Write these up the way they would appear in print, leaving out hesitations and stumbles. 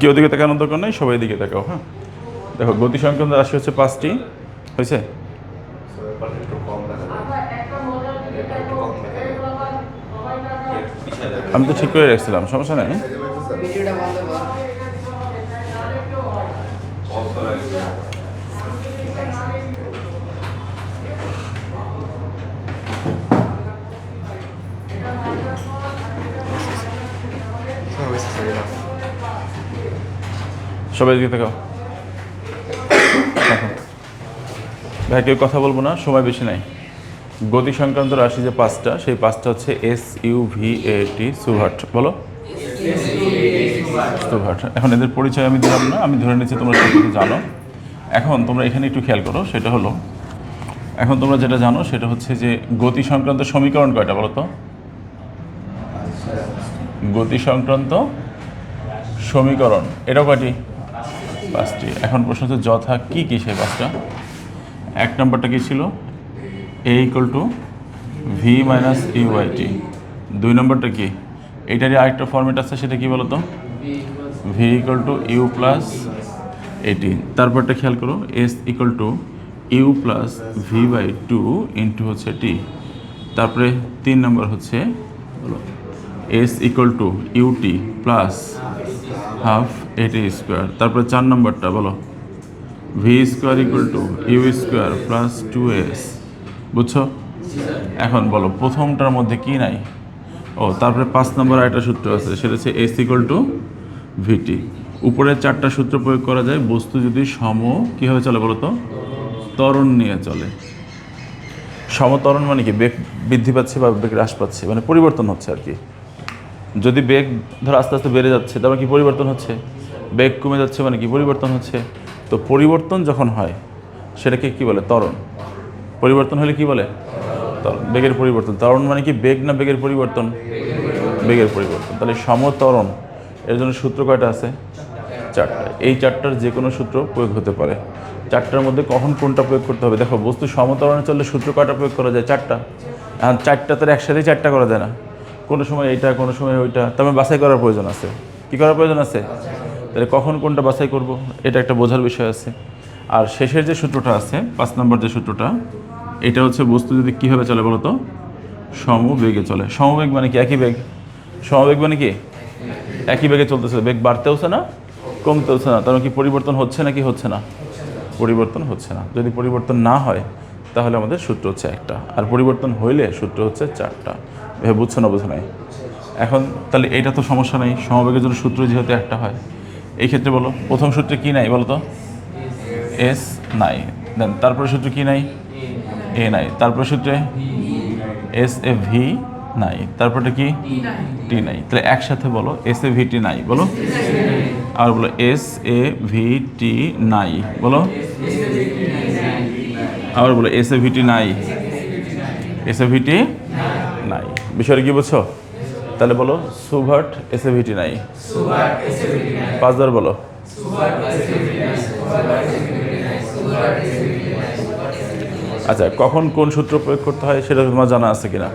কেউ দিকে তাকানোর দরকার নেই, সবাই দিকে তাকাও। হ্যাঁ, দেখো গতি সংক্রান্ত রাশি হচ্ছে 5টি, হয়েছে? আমি তো ঠিক করে রাখছিলাম, সমস্যা নেই। সবাই দিকে তাকাও। ভাই কেউ কথা বলবো না, সময় বেশি নাই। গতি সংক্রান্ত রাশি যে 5টা, সেই 5টা হচ্ছে SUVAT, সুভাট। বলো সুভাট। এখন এদের পরিচয় আমি দিলাম না, আমি ধরে নিচ্ছি তোমরা সব কিছু জানো। এখন তোমরা এখানে একটু খেয়াল করো, সেটা হলো এখন তোমরা যেটা জানো সেটা হচ্ছে যে গতি সংক্রান্ত সমীকরণ কয়টা বলো তো? গতি সংক্রান্ত সমীকরণ এটা কয়টি? 5টি। এখন প্রশ্ন হচ্ছে যথা কি কি সেই 5টা? 1 নম্বরটা কি ছিল? A = V - UIT। 2 নম্বরটা কি? এটারই আরেকটা ফর্মেট আছে, সেটা কি বলো তো? V = U + AT। তারপরটা খেয়াল করো, S = U + V/2 ইন্টু হচ্ছে T। তারপরে 3 নম্বর হচ্ছে বলো S = UT + ½ AT²। তারপরে 4 নম্বরটা বলো V² = U² + 2S। বুঝছো? এখন বলো প্রথমটার মধ্যে কি নাই? ও তারপরে 5 নম্বর আরেকটা সূত্র আছে, সেটা হচ্ছে S = VT। উপরে 4টা সূত্র প্রয়োগ করা যায় বস্তু যদি কীভাবে চলে বলো তো? ত্বরণ নিয়ে চলে। সমত্বরণ মানে কি? বেগ বৃদ্ধি পাচ্ছে বা বেগ হ্রাস পাচ্ছে, মানে পরিবর্তন হচ্ছে আর কি। যদি বেগ ধরো আস্তে আস্তে বেড়ে যাচ্ছে, তারপর কি পরিবর্তন হচ্ছে? বেগ কমে যাচ্ছে মানে কি? পরিবর্তন হচ্ছে। তো পরিবর্তন যখন হয় সেটাকে কি বলে? ত্বরণ। পরিবর্তন হলে কি বলে? ত্বরণ। বেগের পরিবর্তন। ত্বরণ মানে কি? বেগ না বেগের পরিবর্তন? বেগের পরিবর্তন। তাহলে সমত্বরণ এর জন্য সূত্র কয়টা আছে? 4টা। এই 4টার যে কোনো সূত্র প্রয়োগ হতে পারে। 4টার মধ্যে কখন কোনটা প্রয়োগ করতে হবে? দেখো বস্তু সমত্বরণে চললে সূত্র কয়টা প্রয়োগ করা যায়? 4টা। এখন 4টা তো একসাথেই 4টা করা যায় না, কোনো সময় এইটা কোনো সময় ওইটা, তবে বাছাই করার প্রয়োজন আছে। কী করার প্রয়োজন আছে? তাহলে কখন কোনটা বাছাই করব, এটা একটা বোঝার বিষয় আছে। আর শেষের যে সূত্রটা আছে 5 নম্বর যে সূত্রটা, এটা হচ্ছে বস্তু যদি কীভাবে চলে বলো তো? সমবেগে চলে। সমবেগ মানে কি? একই বেগ। সমবেগ মানে কি? একই বেগে চলতেছে, বেগ বাড়তেওছে না কমতেওছে না, তার মানে কি পরিবর্তন হচ্ছে নাকি হচ্ছে না? পরিবর্তন হচ্ছে না। যদি পরিবর্তন না হয় তাহলে আমাদের সূত্র হচ্ছে একটা, আর পরিবর্তন হইলে সূত্র হচ্ছে 4টা। ভেবে বুঝছো না বোঝো নাই? এখন তাহলে এইটা তো সমস্যা নেই, সমবেগের জন্য সূত্র যেহেতু একটা হয়। এই ক্ষেত্রে বলো প্রথম সূত্রে কি নাই বলো তো? S নাই। দেন তারপরে সূত্রে কি নাই? A নাই। তারপরে সূত্রে SAV নাই। তারপরে কি? T নাই। তাহলে একসাথে বলো SAVT নাই। বলো আর বলো SAVT নাই। বলো আবার বলো SAVT নাই। SAVT নাই। বিষয়টা কি বুঝছো? তাহলে বলো সুভাট SAVT নাই। 5 বার বলো। আচ্ছা, কখন কোন সূত্র প্রয়োগ করতে হয় সেটা তোমার জানা আছে কিনা?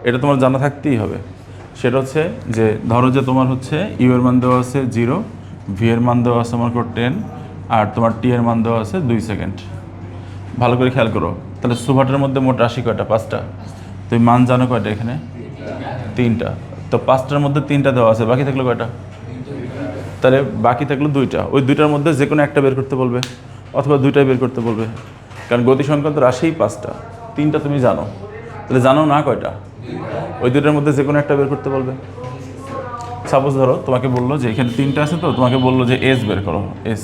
এটা তোমার জানা থাকতেই হবে। সেটা হচ্ছে যে ধরো যে তোমার হচ্ছে ইউ এর মান দেওয়া আছে 0, ভি এর মান দেওয়া আছে আমার 10, আর তোমার টি এর মান দেওয়া আছে 2 সেকেন্ড। ভালো করে খেয়াল করো। তাহলে সুভাটের মধ্যে মোট রাশি কয়টা? 5টা। তুমি মান জানো কয়টা? এখানে 3টা। তো 5টার মধ্যে 3টা দেওয়া আছে, বাকি থাকলো কয়টা? তাহলে বাকি থাকলো 2টা। ওই 2টার মধ্যে যে কোনো একটা বের করতে বলবে, অথবা 2টাই বের করতে বলবে, কারণ গতি সংক্রান্ত রাশিই 5টা। 3টা তুমি জানো, তাহলে জানো না কয়টা? ওই 2টার মধ্যে যে কোনো একটা বের করতে বলবে। সাপোজ ধরো তোমাকে বললো যে এখানে 3টা আছে, তো তোমাকে বললো যে এস বের করো, এস।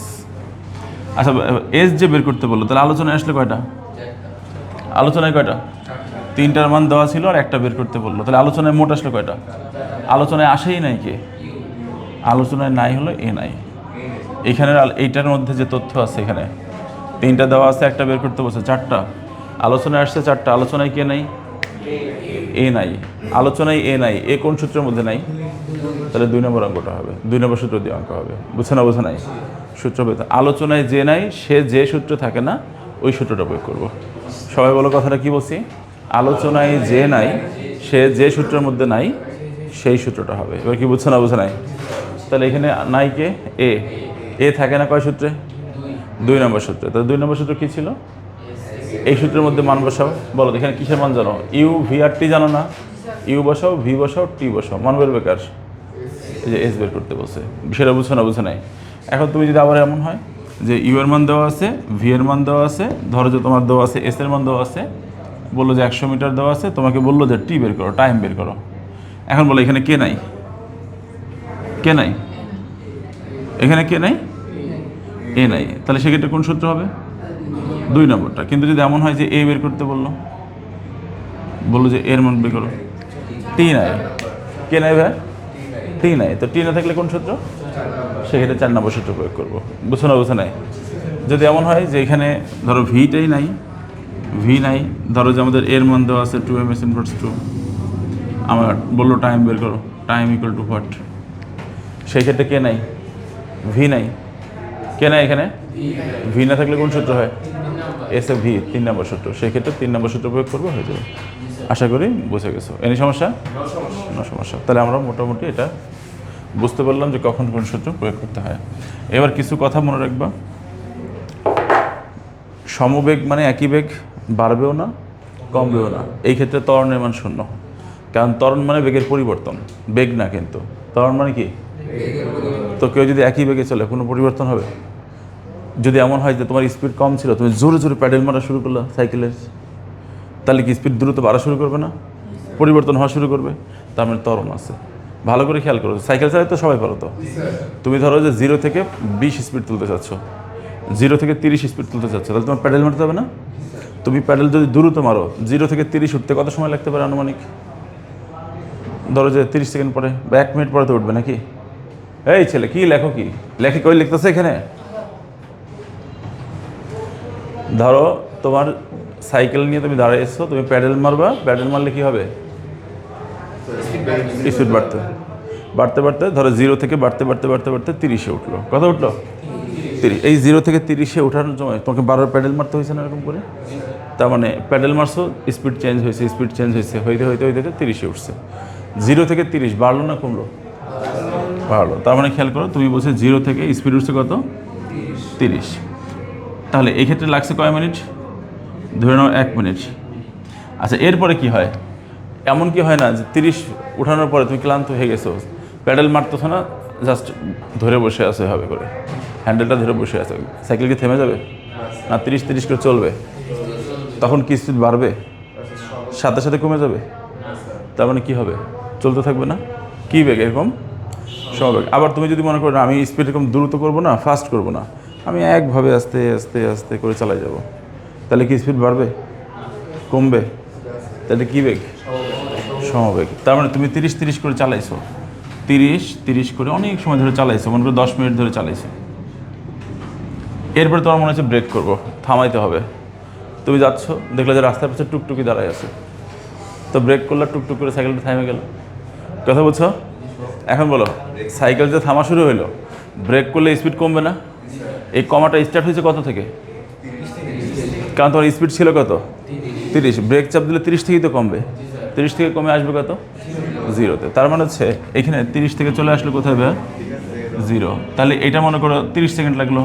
আচ্ছা, এস যে বের করতে বললো, তাহলে আলোচনায় আসলে কয়টা? আলোচনায় কয়টা? 3টার মান দেওয়া ছিল আর একটা বের করতে বললো, তাহলে আলোচনায় মোট আসলে কয়টা? আলোচনায় আসেই নাই কে? আলোচনায় নাই হলো এ নাই। এখানের এইটার মধ্যে যে তথ্য আছে, এখানে 3টা দেওয়া আছে, একটা বের করতে বলছে, 4টা। আলোচনায় আসছে 4টা, আলোচনায় কে নাই? এ নাই। আলোচনায় এ নাই, এ কোন সূত্রের মধ্যে নাই? তাহলে 2 নম্বর অঙ্কটা হবে, 2 নম্বর সূত্র দিয়ে অঙ্ক হবে। বুঝছে না বোঝা নাই? সূত্র পেতে আলোচনায় যে নাই, সে যে সূত্র থাকে না ওই সূত্রটা প্রয়োগ করবো। সবাই বলো কথাটা কি বলছি? আলোচনায় যে নাই, সে যে সূত্রের মধ্যে নাই সেই সূত্রটা হবে। এবার কি বুঝছে না বোঝা নাই? তাহলে এখানে নাই কে এ, এ থাকে না কয় সূত্রে? 2 নম্বর সূত্রে। তাহলে 2 নম্বর সূত্র কী ছিল? এই সূত্রের মধ্যে মান বসাও। বলো এখানে কিসের মান জানো? ইউ ভি আর টি জানো না? ইউ বসাও, ভি বসাও, টি বসাও, মান বের বেকার। এই যে এস বের করতে বসে, সেটা বুঝছো না? বুঝো নাই। এখন তুমি যদি আবার এমন হয় যে ইউ এর মান দেওয়া আছে, ভি এর মান দেওয়া আছে, ধরো যে তোমার দেওয়া আছে এস এর মান দেওয়া আছে, বললো যে 100 মিটার দেওয়া আছে, তোমাকে বললো যে টি বের করো, টাইম বের করো। এখন বলো এখানে কে নাই? কে নাই? এখানে কে নাই? এ নাই। তাহলে সেক্ষেত্রে কোন সূত্র হবে? 2 নম্বরটা। কিন্তু যদি এমন হয় যে এ বের করতে বললো যে এর মান বের করো, টি নাই। কে নাই ভাই? টি নাই। তো টি না থাকলে কোন সূত্র? সেক্ষেত্রে 4 নম্বর সূত্র প্রয়োগ করবো। বুঝছো না? বুঝো নাই। যদি এমন হয় যে এখানে ধরো ভিটাই নাই, ভি নাই, ধরো যে আমাদের এর মান দেওয়া আছে 2 ms ইনভার্স 2, আমার বললো টাইম বের করো, টাইম ইকুয়াল টু হোয়াট? সেই ক্ষেত্রে কে নাই? ভি নাই। কে নাই এখানে? ভি না থাকলে কোন সূত্র হয়? এস এ ভি, 3 নম্বর সূত্র। সেই ক্ষেত্রে 3 নম্বর সূত্র প্রয়োগ করবো, হয়ে যাবে। আশা করি বুঝে গেছো। এনি সমস্যা? না সমস্যা। তাহলে আমরা মোটামুটি এটা বুঝতে পারলাম যে কখন কোন সূত্র প্রয়োগ করতে হয়। এবার কিছু কথা মনে রাখবা। সমবেগ মানে একই বেগ, বাড়বেও না কমবেও না। এই ক্ষেত্রে ত্বরণের মান 0, কারণ ত্বরণ মানে বেগের পরিবর্তন, বেগ না। কিন্তু ত্বরণ মানে কি? তো কেউ যদি একই বেগে চলে কোনো পরিবর্তন হবে? যদি এমন হয় যে তোমার স্পিড কম ছিল, তুমি জোরে জোরে প্যাডেল মারা শুরু করলো সাইকেলের, তাহলে কি স্পিড দ্রুত বাড়া শুরু করবে না? পরিবর্তন হওয়া শুরু করবে। তার মানে ত্বরণ আছে। ভালো করে খেয়াল করো, সাইকেল চালাতে তো সবাই পারো। তো তুমি ধরো যে 0 থেকে 20 স্পিড তুলতে চাচ্ছ, 0 থেকে 30 স্পিড তুলতে চাচ্ছ, তাহলে তোমার প্যাডেল মারতে হবে না? তুমি প্যাডেল যদি দ্রুত মারো, 0 থেকে 30 উঠতে কত সময় লাগতে পারে আনুমানিক? ধরো যে 30 সেকেন্ড পরে বা 1 মিনিট পরে তো উঠবে নাকি? এই ছেলে কি লেখো, কি লেখে কই লিখতেছে এখানে? ধরো তোমার সাইকেল নিয়ে তুমি দাঁড়িয়েছো, তুমি প্যাডেল মারবা, প্যাডেল মারলে কি হবে? স্পিড বাড়তে বাড়তে বাড়তে ধরো 0 থেকে বাড়তে বাড়তে বাড়তে বাড়তে 30-এ উঠলো। কত উঠলো? 30। এই 0 থেকে 30-এ ওঠানোর সময় তোমাকে বারবার প্যাডেল মারতে হয়েছে না এরকম করে? তার মানে প্যাডেল মারছো, স্পিড চেঞ্জ হয়েছে, স্পিড চেঞ্জ হয়েছে, হইতে হইতে হইতে 30-এ উঠছে। 0 থেকে 30 বাড়লো না কমলো? বাড়লো। তার মানে খেয়াল করো, তুমি বলছো 0 থেকে স্পিড উঠছে কত? 30। তাহলে এই ক্ষেত্রে লাগছে কয় মিনিট? ধরে নাও 1 মিনিট। আচ্ছা, এরপরে কি হয়? এমন কি হয় না যে 30 উঠানোর পরে তুমি ক্লান্ত হয়ে গেছো, প্যাডেল মারতেছো না, জাস্ট ধরে বসে আছো এভাবে করে, হ্যান্ডেলটা ধরে বসে আছো, সাইকেল কি থেমে যাবে না? 30 করে চলবে। তখন কি স্পিড বাড়বে? সাথে সাথে কমে যাবে। তার মানে কি হবে? চলতে থাকবে না? কি বেগ? এরকম সমবেগ। আবার তুমি যদি মনে করো না আমি স্পিড এরকম দ্রুত করবো না, ফাস্ট করবো না, আমি একভাবে আস্তে আস্তে আস্তে করে চালাই যাব, তাহলে কি স্পিড বাড়বে কমবে? তাহলে কি বেগ? সমবেগ। তার মানে তুমি 30 করে চালাইছো, 30 করে অনেক সময় ধরে চালাইছো, মনে করো 10 মিনিট ধরে চালাইছো। এরপরে তোমার মনে হচ্ছে ব্রেক করবো, থামাইতে হবে। তুমি যাচ্ছ, দেখলে যে রাস্তার পাশে টুকটুকি দাঁড়ায় আছে, তো ব্রেক করলে টুকটুক করে সাইকেলটা থামে গেল। কথা বলছো? এখন বলো, সাইকেল যে থামা শুরু হইলো, ব্রেক করলে স্পিড কমবে না? এই কমাটা স্টার্ট হয়েছে কত থেকে? কারণ তোমার স্পিড ছিল কত? 30। ব্রেক চাপ দিলে 30 থেকেই তো কমবে। 30 থেকে কমে আসবে কত? 0-তে। তার মানে হচ্ছে এখানে 30 থেকে চলে আসলো কোথায় ভাই? 0। তাহলে এটা মনে করো 30 সেকেন্ড লাগলো।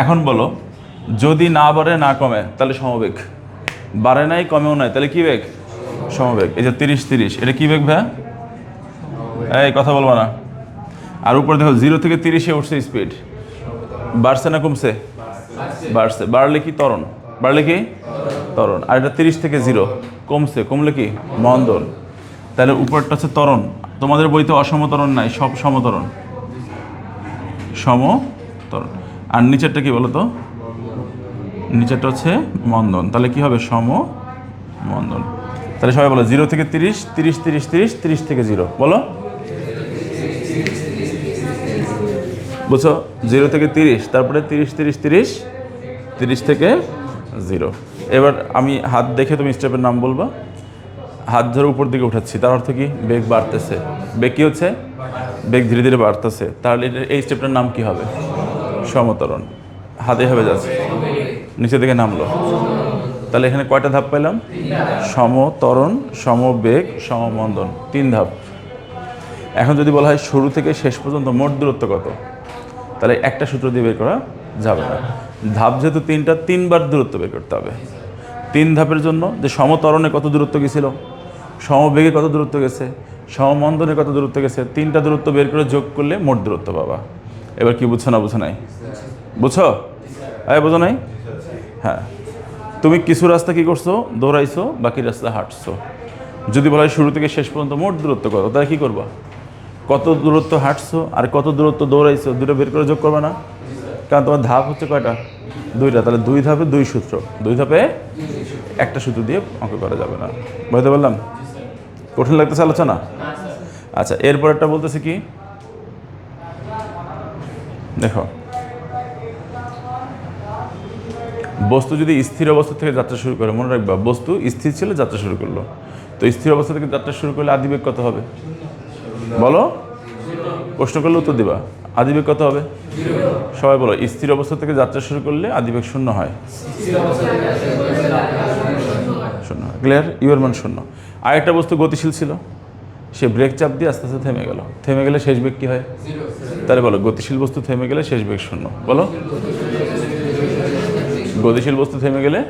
এখন বলো, যদি না বাড়ে না কমে তাহলে সমবেগ। বাড়ে নাই কমেও নাই, তাহলে কি বেগ? সমবেগ। এই যে 30, এটা কি বেগ ভাই? এই কথা বলবো না। আর উপরে দেখো 0 থেকে 30-এ উঠছে স্পিড, বাড়ছে না কমছে? বাড়ছে। বাড়লে কি ত্বরণ? বাড়লে কি ত্বরণ। আর এটা 30 থেকে 0 কমছে, কমলে কি মন্দন। তাহলে উপরটা হচ্ছে ত্বরণ। তোমাদের বইতে অসমতরণ নাই, সব সমতরণ, সমতরণ। আর নিচেরটা কি বলো তো? নিচেরটা হচ্ছে মন্দন। তাহলে কি হবে? সমমন্দন। তাহলে সবাই বলো 0 থেকে 30, 30, 30, 30, 30 থেকে 0 বলো। বুঝছো? 0 থেকে 30, তারপরে 30, 30, 30, 30 থেকে 0। এবার আমি হাত দেখে তুমি স্টেপের নাম বলবা। হাত ধরে উপর দিকে উঠাচ্ছি, তার অর্থ কি? বেগ বাড়তেছে। বেগ কি হচ্ছে? বেগ ধীরে ধীরে বাড়তেছে। তাহলে এই স্টেপটার নাম কি হবে? সমতরণ। হাতে হবে যাচ্ছে, নিচে দিকে নামলো। তাহলে এখানে কয়টা ধাপ পেলাম? সমতরণ, সমবেগ, সমমন্দন, 3 ধাপ। এখন যদি বলা হয় শুরু থেকে শেষ পর্যন্ত মোট দূরত্ব কত, তাহলে একটা সূত্র দিয়ে বের করা যাবে না। ধাপ যেহেতু তিনটা, 3বার দূরত্ব বের করতে হবে। 3 ধাপের জন্য যে সমত্বরণে কত দূরত্ব গেছিল, সমবেগে কত দূরত্ব গেছে, সমমন্দনে কত দূরত্ব গেছে, 3টা দূরত্ব বের করে যোগ করলে মোট দূরত্ব পাবা। এবার কি বুঝছো না বুঝো নাই? বুঝছো? বোঝো নাই? হ্যাঁ, তুমি কিছু রাস্তা কি করছো, দৌড়াইছো, বাকি রাস্তা হাঁটছো। যদি বলা হয় শুরু থেকে শেষ পর্যন্ত মোট দূরত্ব কত, তাহলে কী করবা? কত দূরত্ব হাঁটছো আর কত দূরত্ব দৌড়াইছো, দুটো বের করে যোগ করবে না? কারণ তোমার ধাপ হচ্ছে কয়টা? 2টা। তাহলে 2 ধাপে 2 সূত্র, 2 ধাপে একটা সূত্র দিয়ে অঙ্ক করা যাবে না। বুঝতে পারলাম? কঠিন লাগতেছে আলোচনা? আচ্ছা, এরপর একটা বলতেছে কি, দেখো, বস্তু যদি স্থির অবস্থা থেকে যাত্রা শুরু করে, মনে রাখবা বস্তু স্থির ছিল, যাত্রা শুরু করলো, তো স্থির অবস্থা থেকে যাত্রা শুরু করলে আদিবেগ কত হবে বলো? প্রশ্ন করলে উত্তর দিবা। আদিবেগ কত হবে? সবাই বলো, স্থির অবস্থা থেকে যাত্রা শুরু করলে আদিবেগ 0 হয়। 0। ক্লিয়ার? ইউর মান 0। আরেকটা বস্তু গতিশীল ছিল, সে ব্রেক চাপ দিয়ে আস্তে আস্তে থেমে গেল, থেমে গেলে শেষ বেগ কী হয়? তাহলে বলো, গতিশীল বস্তু থেমে গেলে শেষ বেগ 0। বলো, গতিশীল বস্তু থেমে গেলে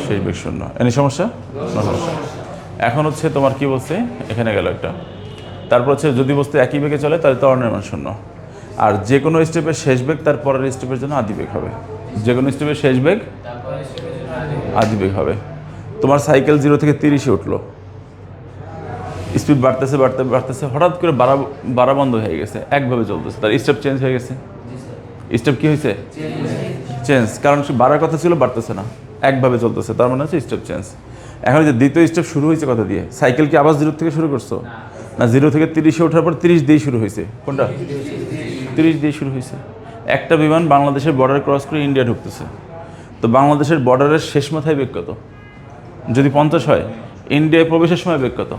শেষ বেগ 0। এনি সমস্যা? সমস্যা। এখন হচ্ছে তোমার কি বলছে, এখানে গেল একটা। তারপর হচ্ছে যদি বস্তু একই বেগে চলে তাহলে ত্বরণের মান 0। আর যে কোনো স্টেপের শেষ বেগ তার পরের স্টেপের জন্য আদিবেগ হবে। যে কোনো স্টেপের শেষ বেগ আদিবেগ হবে। তোমার সাইকেল 0 থেকে 30-এ উঠলো, স্পিড বাড়তেছে বাড়তে বাড়তেছে, হঠাৎ করে বাড়া বন্ধ হয়ে গেছে, একভাবে চলতেছে, তার স্টেপ চেঞ্জ হয়ে গেছে। স্টেপ কী হয়েছে? চেঞ্জ। কারণ সে বাড়ার কথা ছিল, বাড়তেছে না, একভাবে চলতেছে, তার মানে হচ্ছে স্টেপ চেঞ্জ। এখন যে দ্বিতীয় স্টেপ শুরু হয়েছে কথা দিয়ে, সাইকেল কি আবার 0 থেকে শুরু করছো? না, 0 থেকে 30-এ ওঠার পর 30 দিয়ে শুরু হয়েছে। কোনটা? 30 দিয়ে শুরু হয়েছে। একটা বিমান বাংলাদেশের বর্ডার ক্রস করে ইন্ডিয়া ঢুকতেছে, তো বাংলাদেশের বর্ডারের শেষ মাথায় বেগ কত? যদি 50 হয়, ইন্ডিয়ায় প্রবেশের সময় বেগ কত?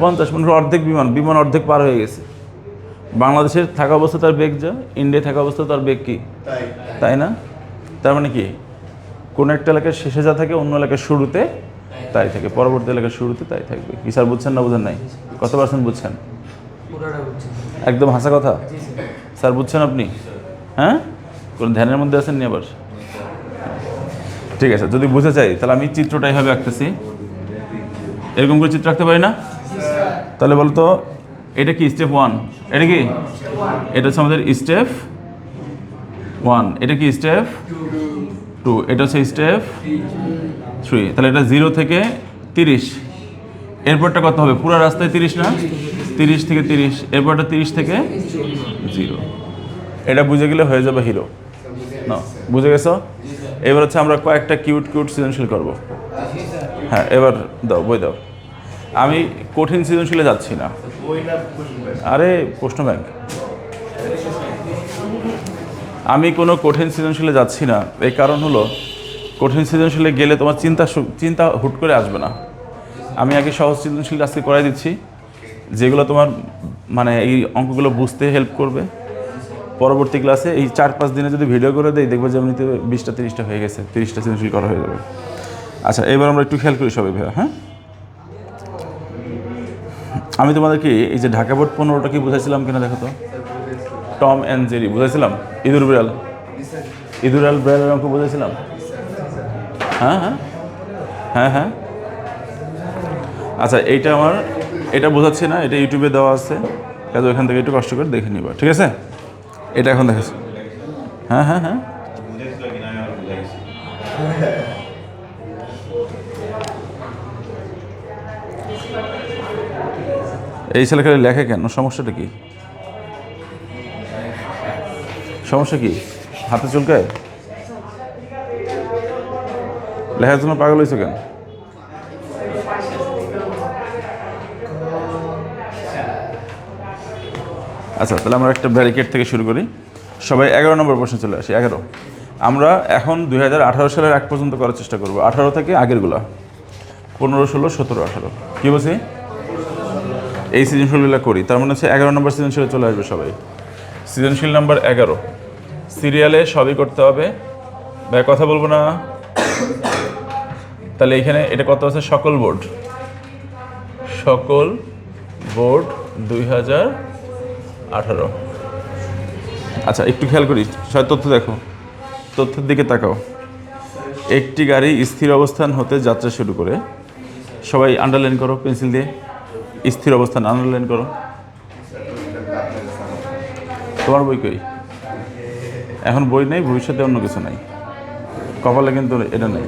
50। মানে অর্ধেক বিমান অর্ধেক পার হয়ে গেছে। বাংলাদেশের থাকা অবস্থা তার বেগ যা, ইন্ডিয়ায় থাকা অবস্থা তার বেগ কি? তাই না? তার মানে কি, কোন একটা এলাকার শেষে যা থাকে অন্য এলাকার শুরুতে তাই থাকে, পরবর্তী এলাকার শুরুতে তাই থাকবে। কি স্যার বুঝছেন না বুঝেন নাই? কত পার্সেন্ট বুঝছেন? একদম হাসা কথা। স্যার বুঝছেন আপনি? হ্যাঁ, কোন ধ্যানের মধ্যে আছেন নি আবার? ঠিক আছে, যদি বুঝে চাই তাহলে আমি চিত্রটা এইভাবে আঁকতেছি, এরকম করে চিত্র আঁকতে পারি না? তাহলে বলতো, এটা কি স্টেপ 1? এটা কি? এটা হচ্ছে আমাদের স্টেপ 1। এটা কি স্টেপ 2? এটা হচ্ছে স্টেপ 3। তাহলে এটা 0 থেকে 30, এরপরটা কত হবে? পুরো রাস্তায় 30 না? 30 থেকে 30, এরপরটা 30 থেকে 0। এটা বুঝে গেলে হয়ে যাবে হিরো না? বুঝে গেছো? এবার হচ্ছে আমরা কয়েকটা কিউট সৃজনশীল করবো। হ্যাঁ, এবার দাও, বই দাও। আমি কঠিন সৃজনশীলে যাচ্ছি না। আরে প্রশ্ন ব্যাংক, আমি কোনো কঠিন সৃজনশীলে যাচ্ছি না। এই কারণ হলো, কঠিন সৃজনশীলে গেলে তোমার চিন্তা হুট করে আসবে না। আমি আগে সহজ সৃজনশীল আজকে করাই দিচ্ছি, যেগুলো তোমার মানে এই অঙ্কগুলো বুঝতে হেল্প করবে। পরবর্তী ক্লাসে এই 4-5 দিনে যদি ভিডিও করে দেই, দেখবো যে এমনিতে 20টা-30টা হয়ে গেছে, 30টা সৃজনশীল করা হয়ে যাবে। আচ্ছা, এবার আমরা একটু খেয়াল করি সবাই ভাইয়া। হ্যাঁ, আমি তোমাদেরকে এই যে ঢাকা বোর্ড 15টা কি বুঝাইছিলাম কিনা দেখো তো? টম অ্যান্ড জেরি বুঝাইছিলাম? ইঁদুর বিড়ালের অঙ্ক বুঝাইছিলাম? হ্যাঁ হ্যাঁ হ্যাঁ হ্যাঁ। আচ্ছা, এটা বোঝাচ্ছি না, এটা ইউটিউবে দেওয়া আছে, কাজে ওইখান থেকে একটু কষ্ট করে দেখে নিবা, ঠিক আছে? এটা এখন দেখেছি। হ্যাঁ হ্যাঁ হ্যাঁ। এই ছেলেখালি লেখে কেন? সমস্যাটা কি? সমস্যা কি? হাতে চুলকায়? লেখার জন্য পাগল হয়েছে কেন? আচ্ছা, তাহলে আমরা একটা ব্যারিকেড থেকে শুরু করি। সবাই 11 নম্বর প্রশ্নে চলে আসি। 11 আমরা এখন 2018 সালের এক পর্যন্ত করার চেষ্টা করবো। 18 থেকে আগেরগুলা 15, 16, 17, 18। কী বলছি? এই সৃজনশীলগুলো করি, তার মানে হচ্ছে 11 নম্বর সৃজনশীলে চলে আসবে সবাই। সৃজনশীল নাম্বার 11, সিরিয়ালে সবই করতে হবে। ভাই কথা বলবো না? তাহলে এখানে এটা কত আছে? সকল বোর্ড 2018। আচ্ছা একটু খেয়াল করিস, সবাই তথ্য দেখো, তথ্যের দিকে তাকাও। একটি গাড়ি স্থির অবস্থান হতে যাত্রা শুরু করে, সবাই আন্ডারলাইন করো পেন্সিল দিয়ে, স্থির অবস্থান আন্ডারলাইন করো। তোমার বই কই? এখন বই নেই, ভবিষ্যতে অন্য কিছু নাই, কপালে কিন্তু এটা নেই।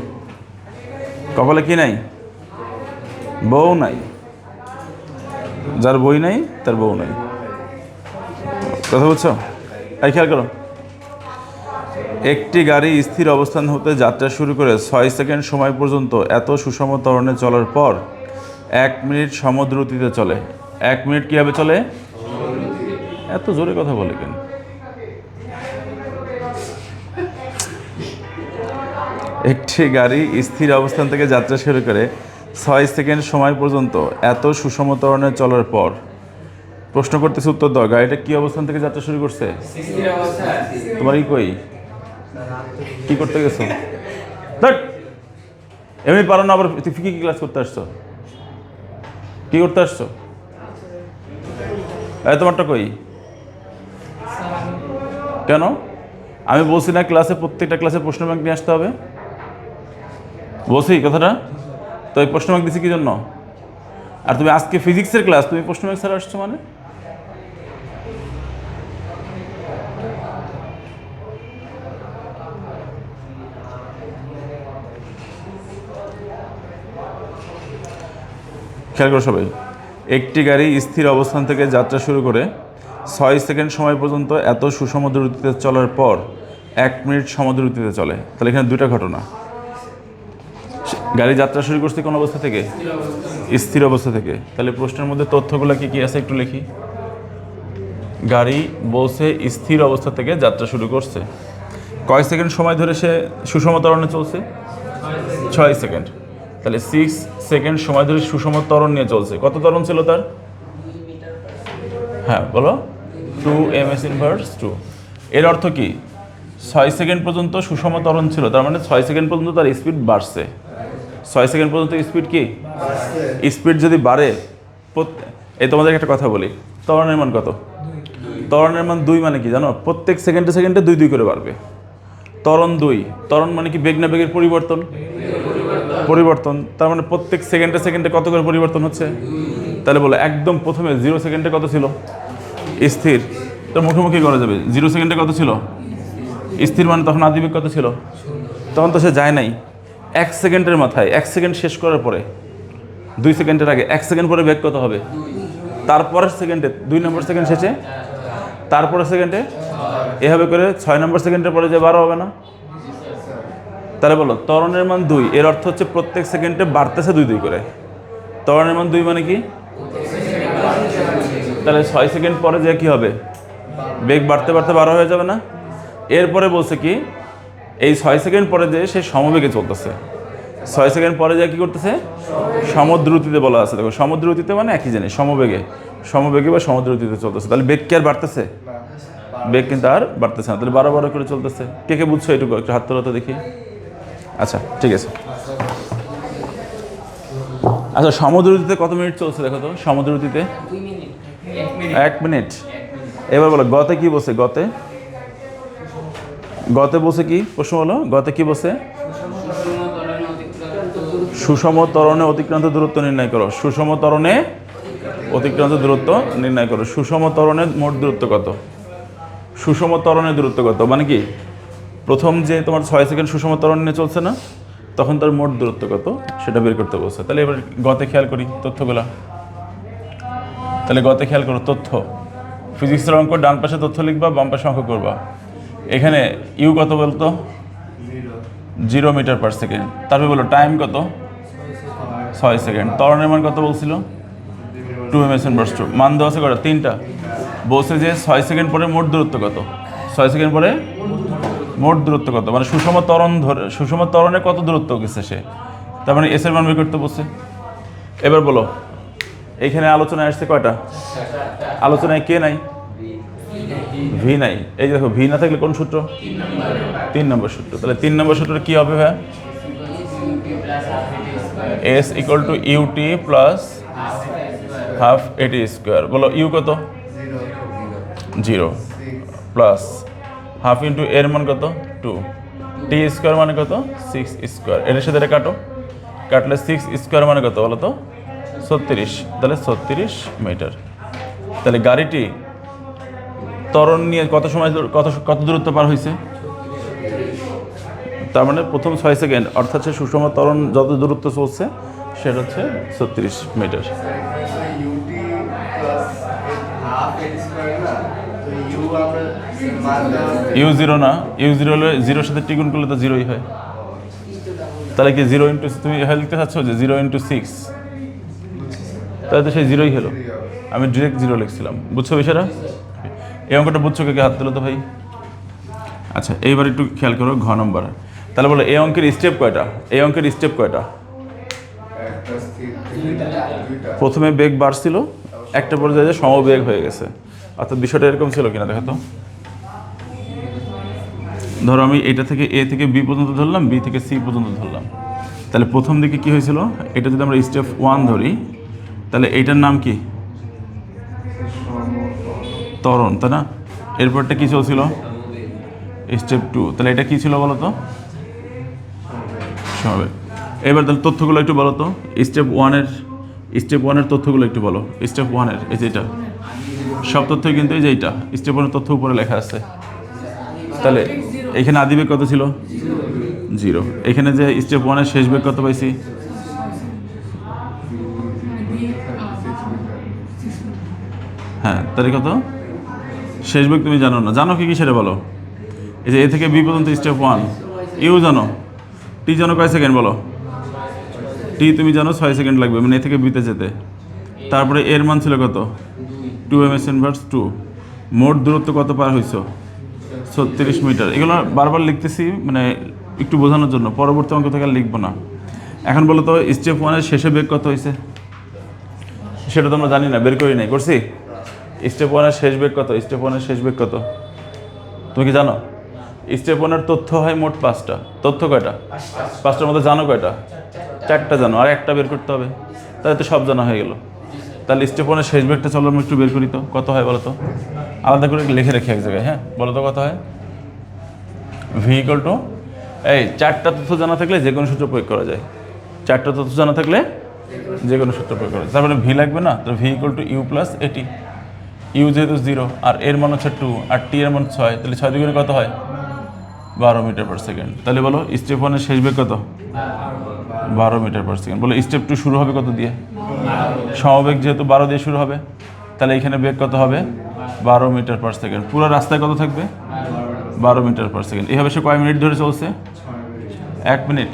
কপালে কি নাই? বউ নাই। যার বই নাই তার বউ নাই, কথা বলছো? এই খেয়াল করো, একটি গাড়ি স্থির অবস্থান হতে যাত্রা শুরু করে 6 সেকেন্ড সময় পর্যন্ত এত সুষম ত্বরণে চলার পর 1 মিনিট সমদ্রুতিতে চলে। 1 মিনিট কীভাবে চলে? এত জোরে কথা বলে কেন? একটি গাড়ি স্থির অবস্থান থেকে যাত্রা শুরু করে 6 সেকেন্ড সময় পর্যন্ত এত সুষম ত্বরণে চলার পর, প্রশ্ন করতেছে উত্তর দাও, গাড়িটা কি অবস্থান থেকে যাত্রা শুরু করছে? তোমার কই, কি করতে গেছো? এমনি পারো না, আবার কি ক্লাস করতে আসছো? কি করতে আসছো? তোমারটা কই? কেন? আমি বলছি না ক্লাসে, প্রত্যেকটা ক্লাসে প্রশ্ন ব্যাংক নিয়ে আসতে হবে? বলছি কথাটা? তো এই প্রশ্ন ব্যাংক দিছি কি জন্য? আর তুমি আজকে ফিজিক্সের ক্লাস, তুমি প্রশ্ন ব্যাংক ছাড়া আসছো মানে? খেয়াল করো সবাই, একটি গাড়ি স্থির অবস্থান থেকে যাত্রা শুরু করে 6 সেকেন্ড সময় পর্যন্ত এত সুষম দ্রুতিতে চলার পর 1 মিনিট সমদ্রুতিতে চলে। তাহলে এখানে দুইটা ঘটনা। গাড়ি যাত্রা শুরু করছে কোন অবস্থা থেকে? স্থির অবস্থা থেকে। তাহলে প্রশ্নের মধ্যে তথ্যগুলো কি কি আছে একটু লিখি। গাড়ি বলছে স্থির অবস্থা থেকে যাত্রা শুরু করছে, কয় সেকেন্ড সময় ধরে সে সুষম ত্বরণে চলছে? 6 সেকেন্ড। তাহলে 6 সেকেন্ড সময় ধরে সুষম ত্বরণ নিয়ে চলছে। কত ত্বরণ ছিল তার? হ্যাঁ বলো, 2 ms ইনভার্স 2। এর অর্থ কি? 6 সেকেন্ড পর্যন্ত সুষম ত্বরণ ছিল, তার মানে 6 সেকেন্ড পর্যন্ত তার স্পিড বাড়ছে। 6 সেকেন্ড পর্যন্ত স্পিড কি? স্পিড যদি বাড়ে, এই তোমাদের একটা কথা বলি, ত্বরণের মান কত? ত্বরণের মান 2 মানে কি জানো? প্রত্যেক সেকেন্ডে সেকেন্ডে 2 2 করে বাড়বে। ত্বরণ 2, ত্বরণ মানে কি? বেগ না বেগের পরিবর্তন? পরিবর্তন। তার মানে প্রত্যেক সেকেন্ডে সেকেন্ডে কত করে পরিবর্তন হচ্ছে? তাহলে বলো একদম প্রথমে 0 সেকেন্ডে কত ছিল? স্থির। তো মুখোমুখি করা যাবে, 0 সেকেন্ডে কত ছিল? স্থির, মানে তখন আদিবেগ কত ছিল? তখন তো সে যায় নাই। 1 সেকেন্ডের মাথায়, 1 সেকেন্ড শেষ করার পরে, 2 সেকেন্ডের আগে 1 সেকেন্ড পরে বেগ কত হবে? তারপরের সেকেন্ডে 2 নম্বর সেকেন্ড শেষে, তারপরের সেকেন্ডে, এভাবে করে 6 নম্বর সেকেন্ডের পরে যে 12 হবে না? তাহলে বলো ত্বরণের মান 2, এর অর্থ হচ্ছে প্রত্যেক সেকেন্ডে বাড়তেছে 2 2 করে। ত্বরণের মান 2 মানে কি? তাহলে 6 সেকেন্ড পরে যে কি হবে? বেগ বাড়তে বাড়তে 12 হয়ে যাবে না? এরপরে বলছে কি, এই 6 সেকেন্ড পরে যে সে সমবেগে চলতেছে। 6 সেকেন্ড পরে যে কি করতেছে? সমদ্রুতিতে বলা আছে। দেখো সমদ্রুতিতে মানে একই জিনিস, সমবেগে, সমবেগে বা সমদ্রুতিতে চলতেছে। তাহলে বেগ কি আর বাড়তেছে? বেগ কিন্তু আর বাড়তেছে না। তাহলে 12 12 করে চলতেছে। কে কে বুঝছো এটুকু? একটু হাত তোলা তো দেখি। আচ্ছা ঠিক আছে। আচ্ছা সমদ্রুতিতে কত মিনিট চলছে দেখো তো? সমদ্রুতিতে 1 মিনিট। এবার বলো গতে কি বসে? গতে, গতে বসে কি? প্রশ্ন হলো গতে কি বসে? সুষম ত্বরণে অতিক্রান্ত দূরত্ব নির্ণয় করো। সুষম ত্বরণে অতিক্রান্ত দূরত্ব নির্ণয় করো। সুষম ত্বরণের মোট দূরত্ব কত? সুষম ত্বরণের দূরত্ব কত মানে কি? প্রথম যে তোমার 6 সেকেন্ড সুষম ত্বরণ নিয়ে চলছে না, তখন তার মোট দূরত্ব কত সেটা বের করতে বলছে। তাহলে এবার গতে খেয়াল করি তথ্যগুলা। তাহলে গতে খেয়াল করো তথ্য। ফিজিক্সের অঙ্ক ডান পাশে তথ্য লিখবা, বাম পাশে অঙ্ক করবা। এখানে ইউ কত বলতো? 0 মিটার পার সেকেন্ড। তারপরে বলো টাইম কত? 6 সেকেন্ড। ত্বরণের মান কত বলছিল? 2 ms ইনভার্স 2। মান দেওয়া আছে কটা? 3টা। বলছে যে 6 সেকেন্ড পরে মোট দূরত্ব কত? 6 সেকেন্ড পরে মোট দূরত্ব কত? মানে সুষম ত্বরণ ধরে, সুষম ত্বরণে কত দূরত্ব গেছে সে, তার মানে এস এর মান বের করতে বলছে। এবার বলো এইখানে আলোচনায় আসছে কয়টা? আলোচনায় কে নাই? ভি নাই। এই যে দেখো ভি না থাকলে কোন সূত্র? 3 নম্বর সূত্র। তাহলে 3 নম্বর সূত্রটা কি হবে ভাই? S equal to UT plus half AT square, বলো ইউ কত? 0 প্লাস হাফ ইন্টু এর মান কত? 2, টি স্কোয়ার মানে কত? 6 স্কোয়ার, এর সাথে এটা কাটলে 6 স্কোয়ার মানে কত বলো তো? 36, তাহলে 36 মিটার। তাহলে গাড়িটি ত্বরণ নিয়ে কত সময় কত দূরত্ব পার হয়েছে? তার মানে প্রথম 6 সেকেন্ড, অর্থাৎ সে সুষম ত্বরণ যত দূরত্ব চলছে সেটা হচ্ছে 36 মিটার। ইউ 0 না, ইউ 0 হলে 0-এর সাথে টি গুণ করলে তো 0ই হয়। তাহলে কি 0 ইন্টু, তুমি লিখতে চাচ্ছ যে 0 ইন্টু 6, তাহলে তো সেই 0ই হলো। আমি ডিরেক্ট 0 লিখছিলাম, বুঝছো বিষয়টা? এই অঙ্কটা বুঝছো? কে হাত তুলো তো ভাই। আচ্ছা, এইবার একটু খেয়াল করো ঘ নম্বর। তাহলে বলো এই অঙ্কের স্টেপ কয়টা? এই অঙ্কের স্টেপ কয়টা? প্রথমে বেগ বাড়ছিল, একটা পর্যায়ে সমবেগ হয়ে গেছে। অর্থাৎ বিষয়টা এরকম ছিল কিনা দেখো তো। ধরো আমি এটা থেকে এ থেকে বি পর্যন্ত ধরলাম, বি থেকে সি পর্যন্ত ধরলাম। তাহলে প্রথম দিকে কি হয়েছিল? এটা যদি আমরা স্টেপ 1 ধরি, তাহলে এইটার নাম কি? ত্বরণ, তাই না? এরপরটা কি চলছিল? স্টেপ 2। তাহলে এটা কি ছিল বলো তো? সমবেগ। এবার তাহলে তথ্যগুলো একটু বলো তো। স্টেপ 1-এর তথ্যগুলো একটু বলো। স্টেপ 1-এর এই যে এটা, সব তথ্য কিন্তু এই যে এইটা স্টেপ 1-এর তথ্য উপরে লেখা আছে। তাহলে এখানে আদি বেগ কত ছিল? 0। এখানে যে স্টেপ 1-এর শেষ বেগ কত পাইছি? হ্যাঁ, তাহলে কত শেষ বেগ তুমি জানো না? জানো কি সেটা বলো। এই যে এ থেকে বি পর্যন্ত স্টেপ 1, ইউ জানো, টি জানো কয় সেকেন্ড বলো? টি তুমি জানো 6 সেকেন্ড লাগবে, মানে এ থেকে বিতে যেতে। তারপরে এর মান ছিল কত? 2 ms ইনভার্স 2। মোট দূরত্ব কত পার হয়েছো? 36 মিটার। এগুলো বারবার লিখতেছি মানে একটু বোঝানোর জন্য, পরবর্তী অঙ্ক থেকে আর লিখবো না। এখন বলো তো স্টেপ 1-এর শেষে বেগ কত হয়েছে? সেটা তো আমরা জানি না, বের করি নাই, করছি? স্টেপ 1-এর শেষ বেগ কত? স্টেপ 1-এর শেষ বেগ কত তুমি কি জানো? স্টেপ 1-এর তথ্য হয় মোট 5টা। তথ্য কয়টা? 5টার মধ্যে জানো কয়টা? 4টা জানো, আর একটা বের করতে হবে। তাহলে তো সব জানা হয়ে গেল। তাহলে স্টেপ 1-এর শেষ বেগটা চলো আমি একটু বের করি তো, কত হয় বলো তো? আলাদা করে লিখে রেখে এক জায়গায়, হ্যাঁ বলো তো কত হয়? ভি ইকুয়াল টু, এই 4টা তথ্য জানা থাকলে যে কোনো সূত্র প্রয়োগ করা যায়। 4টা তথ্য জানা থাকলে যে কোনো সূত্র প্রয়োগ করা যায়। তারপরে ভি লাগবে না, তো V equal to U plus AT. U যেহেতু 0 আর এর মান হচ্ছে 2 আর টি এর মান 6, তাহলে 6 দুগুণে কত হয়? 12 মিটার পার সেকেন্ড। তাহলে বলো স্টেপ 1-এর শেষ বেগ কত? 12 মিটার পার সেকেন্ড। বলো স্টেপ 2 শুরু হবে কত দিয়ে? সমবেগ যেহেতু 12 দিয়ে শুরু হবে, তাহলে এখানে বেগ কত হবে? 12 মিটার পার সেকেন্ড। পুরো রাস্তায় কত থাকবে? 12 মিটার পার সেকেন্ড। এইভাবে সে কয় মিনিট ধরে চলছে? 1 মিনিট।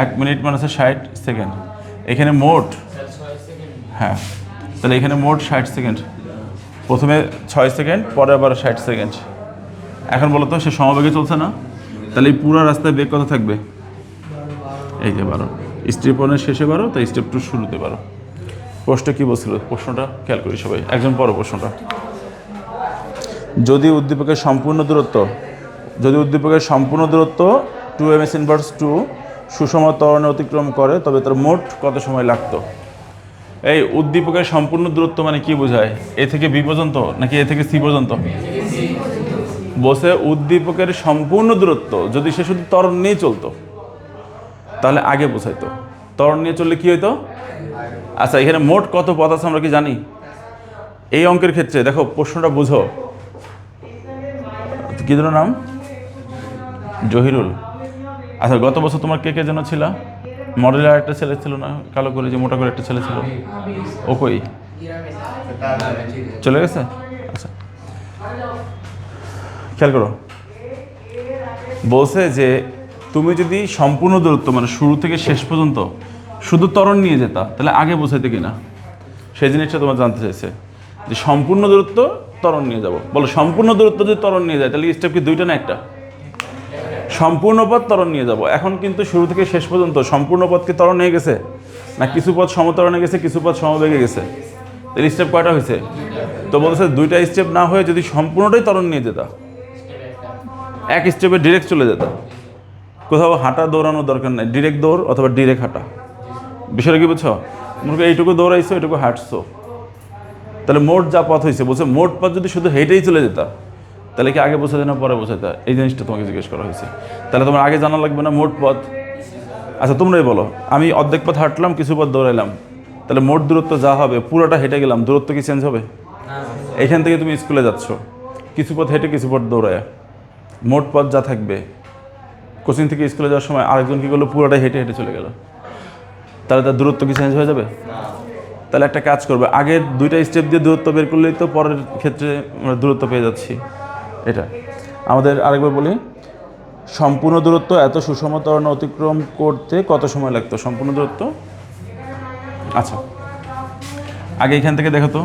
1 মিনিট মানে হচ্ছে 60 সেকেন্ড। এখানে মোট, হ্যাঁ, তাহলে এখানে মোট 60 সেকেন্ড। প্রথমে 6 সেকেন্ড, পরে আবার 60 সেকেন্ড। এখন বলো তো সে সমবেগে চলছে না? তাহলে এই পুরো রাস্তায় বেগ কত থাকবে? এই যে 12। স্টেপ 1-এর শেষে 12, তাই স্টেপ 2 শুরুতে 12। প্রশ্নটা কি বলছিল? প্রশ্নটা খেয়াল করি সবাই, একজন পড়ো প্রশ্নটা। যদি উদ্দীপকের সম্পূর্ণ দূরত্ব 2 ms ইনভার্স 2 সুষম ত্বরণে অতিক্রম করে, তবে তার মোট কত সময় লাগতো? এই উদ্দীপকের সম্পূর্ণ দূরত্ব মানে কি বোঝায়? এ থেকে বি পর্যন্ত নাকি এ থেকে সি পর্যন্ত? বসে উদ্দীপকের সম্পূর্ণ দূরত্ব যদি সে শুধু ত্বরণ নিয়ে চলতো তাহলে আগে বোঝাইতো। ত্বরণ নিয়ে চললে কি হইতো? আচ্ছা, এখানে মোট কত পথ আছে আমরা কি জানি? এই অঙ্কের ক্ষেত্রে দেখো প্রশ্নটা বুঝো। কি ধরো নাম? জহিরুল। আচ্ছা, গত বছর তোমার কে কে যেন ছিল? মডেলের একটা ছেলে ছিল না, কালো করে যে মোটা করে একটা ছেলে ছিল, ও কই? চলে গেছে? আচ্ছা, খেয়াল করো, বলছে যে তুমি যদি সম্পূর্ণ দূরত্ব মানে শুরু থেকে শেষ পর্যন্ত শুধু ত্বরণ নিয়ে যেতা তাহলে আগে বোঝাইতে কিনা, সেই জিনিসটা তোমার জানতে চাইছে যে সম্পূর্ণ দূরত্ব ত্বরণ নিয়ে যাব। বলো সম্পূর্ণ দূরত্ব যদি ত্বরণ নিয়ে যায় তাহলে স্টেপ কি 2টা না 1টা? সম্পূর্ণ পথ ত্বরণ নিয়ে যাব। এখন কিন্তু শুরু থেকে শেষ পর্যন্ত সম্পূর্ণ পথকে ত্বরণ নিয়ে গেছে না কিছু পথ সমত্বরণে গেছে, কিছু পথ সমবেগে গেছে? তাহলে স্টেপ কয়টা হয়েছে? তো বলছে 2টা স্টেপ না হয়ে যদি সম্পূর্ণটাই ত্বরণ নিয়ে যেতা, এক স্টেপে ডিরেক্ট চলে যেত, কোথাও হাঁটা দৌড়ানোর দরকার নেই, ডিরেক্ট দৌড় অথবা ডিরেক্ট হাঁটা। বিষয়টা কি বুঝছো? মনে করো এইটুকু দৌড়াইছো, এইটুকু হাঁটছো, তাহলে মোট যা পথ হয়েছে বলছে মোট পথ যদি শুধু হেঁটেই চলে যেতা তাহলে কি আগে বোঝাতে না পরে বোঝাতে? এই জিনিসটা তোমাকে জিজ্ঞেস করা হয়েছে। তাহলে তোমার আগে জানা লাগবে না মোট পথ। আচ্ছা তোমরাই বলো, আমি অর্ধেক পথ হাঁটলাম, কিছু পথ দৌড়াইলাম, তাহলে মোট দূরত্ব যা হবে পুরোটা হেঁটে গেলাম, দূরত্ব কি চেঞ্জ হবে? এখান থেকে তুমি স্কুলে যাচ্ছ, কিছু পথ হেঁটে কিছু পথ দৌড়ায়, মোট পথ যা থাকবে। কোচিং থেকে স্কুলে যাওয়ার সময় আরেকজন কী করলো, পুরোটাই হেঁটে হেঁটে চলে গেল, তাহলে তার দূরত্ব কি চেঞ্জ হয়ে যাবে? তাহলে একটা কাজ করবে, আগে দুইটা স্টেপ দিয়ে দূরত্ব বের করলেই তো পরের ক্ষেত্রে আমরা দূরত্ব পেয়ে যাচ্ছি। এটা আমাদের আরেকবার বলি, সম্পূর্ণ দূরত্ব এত সুষম ত্বরণ অতিক্রম করতে কত সময় লাগতো? সম্পূর্ণ দূরত্ব, আচ্ছা আগে এখান থেকে দেখো তো,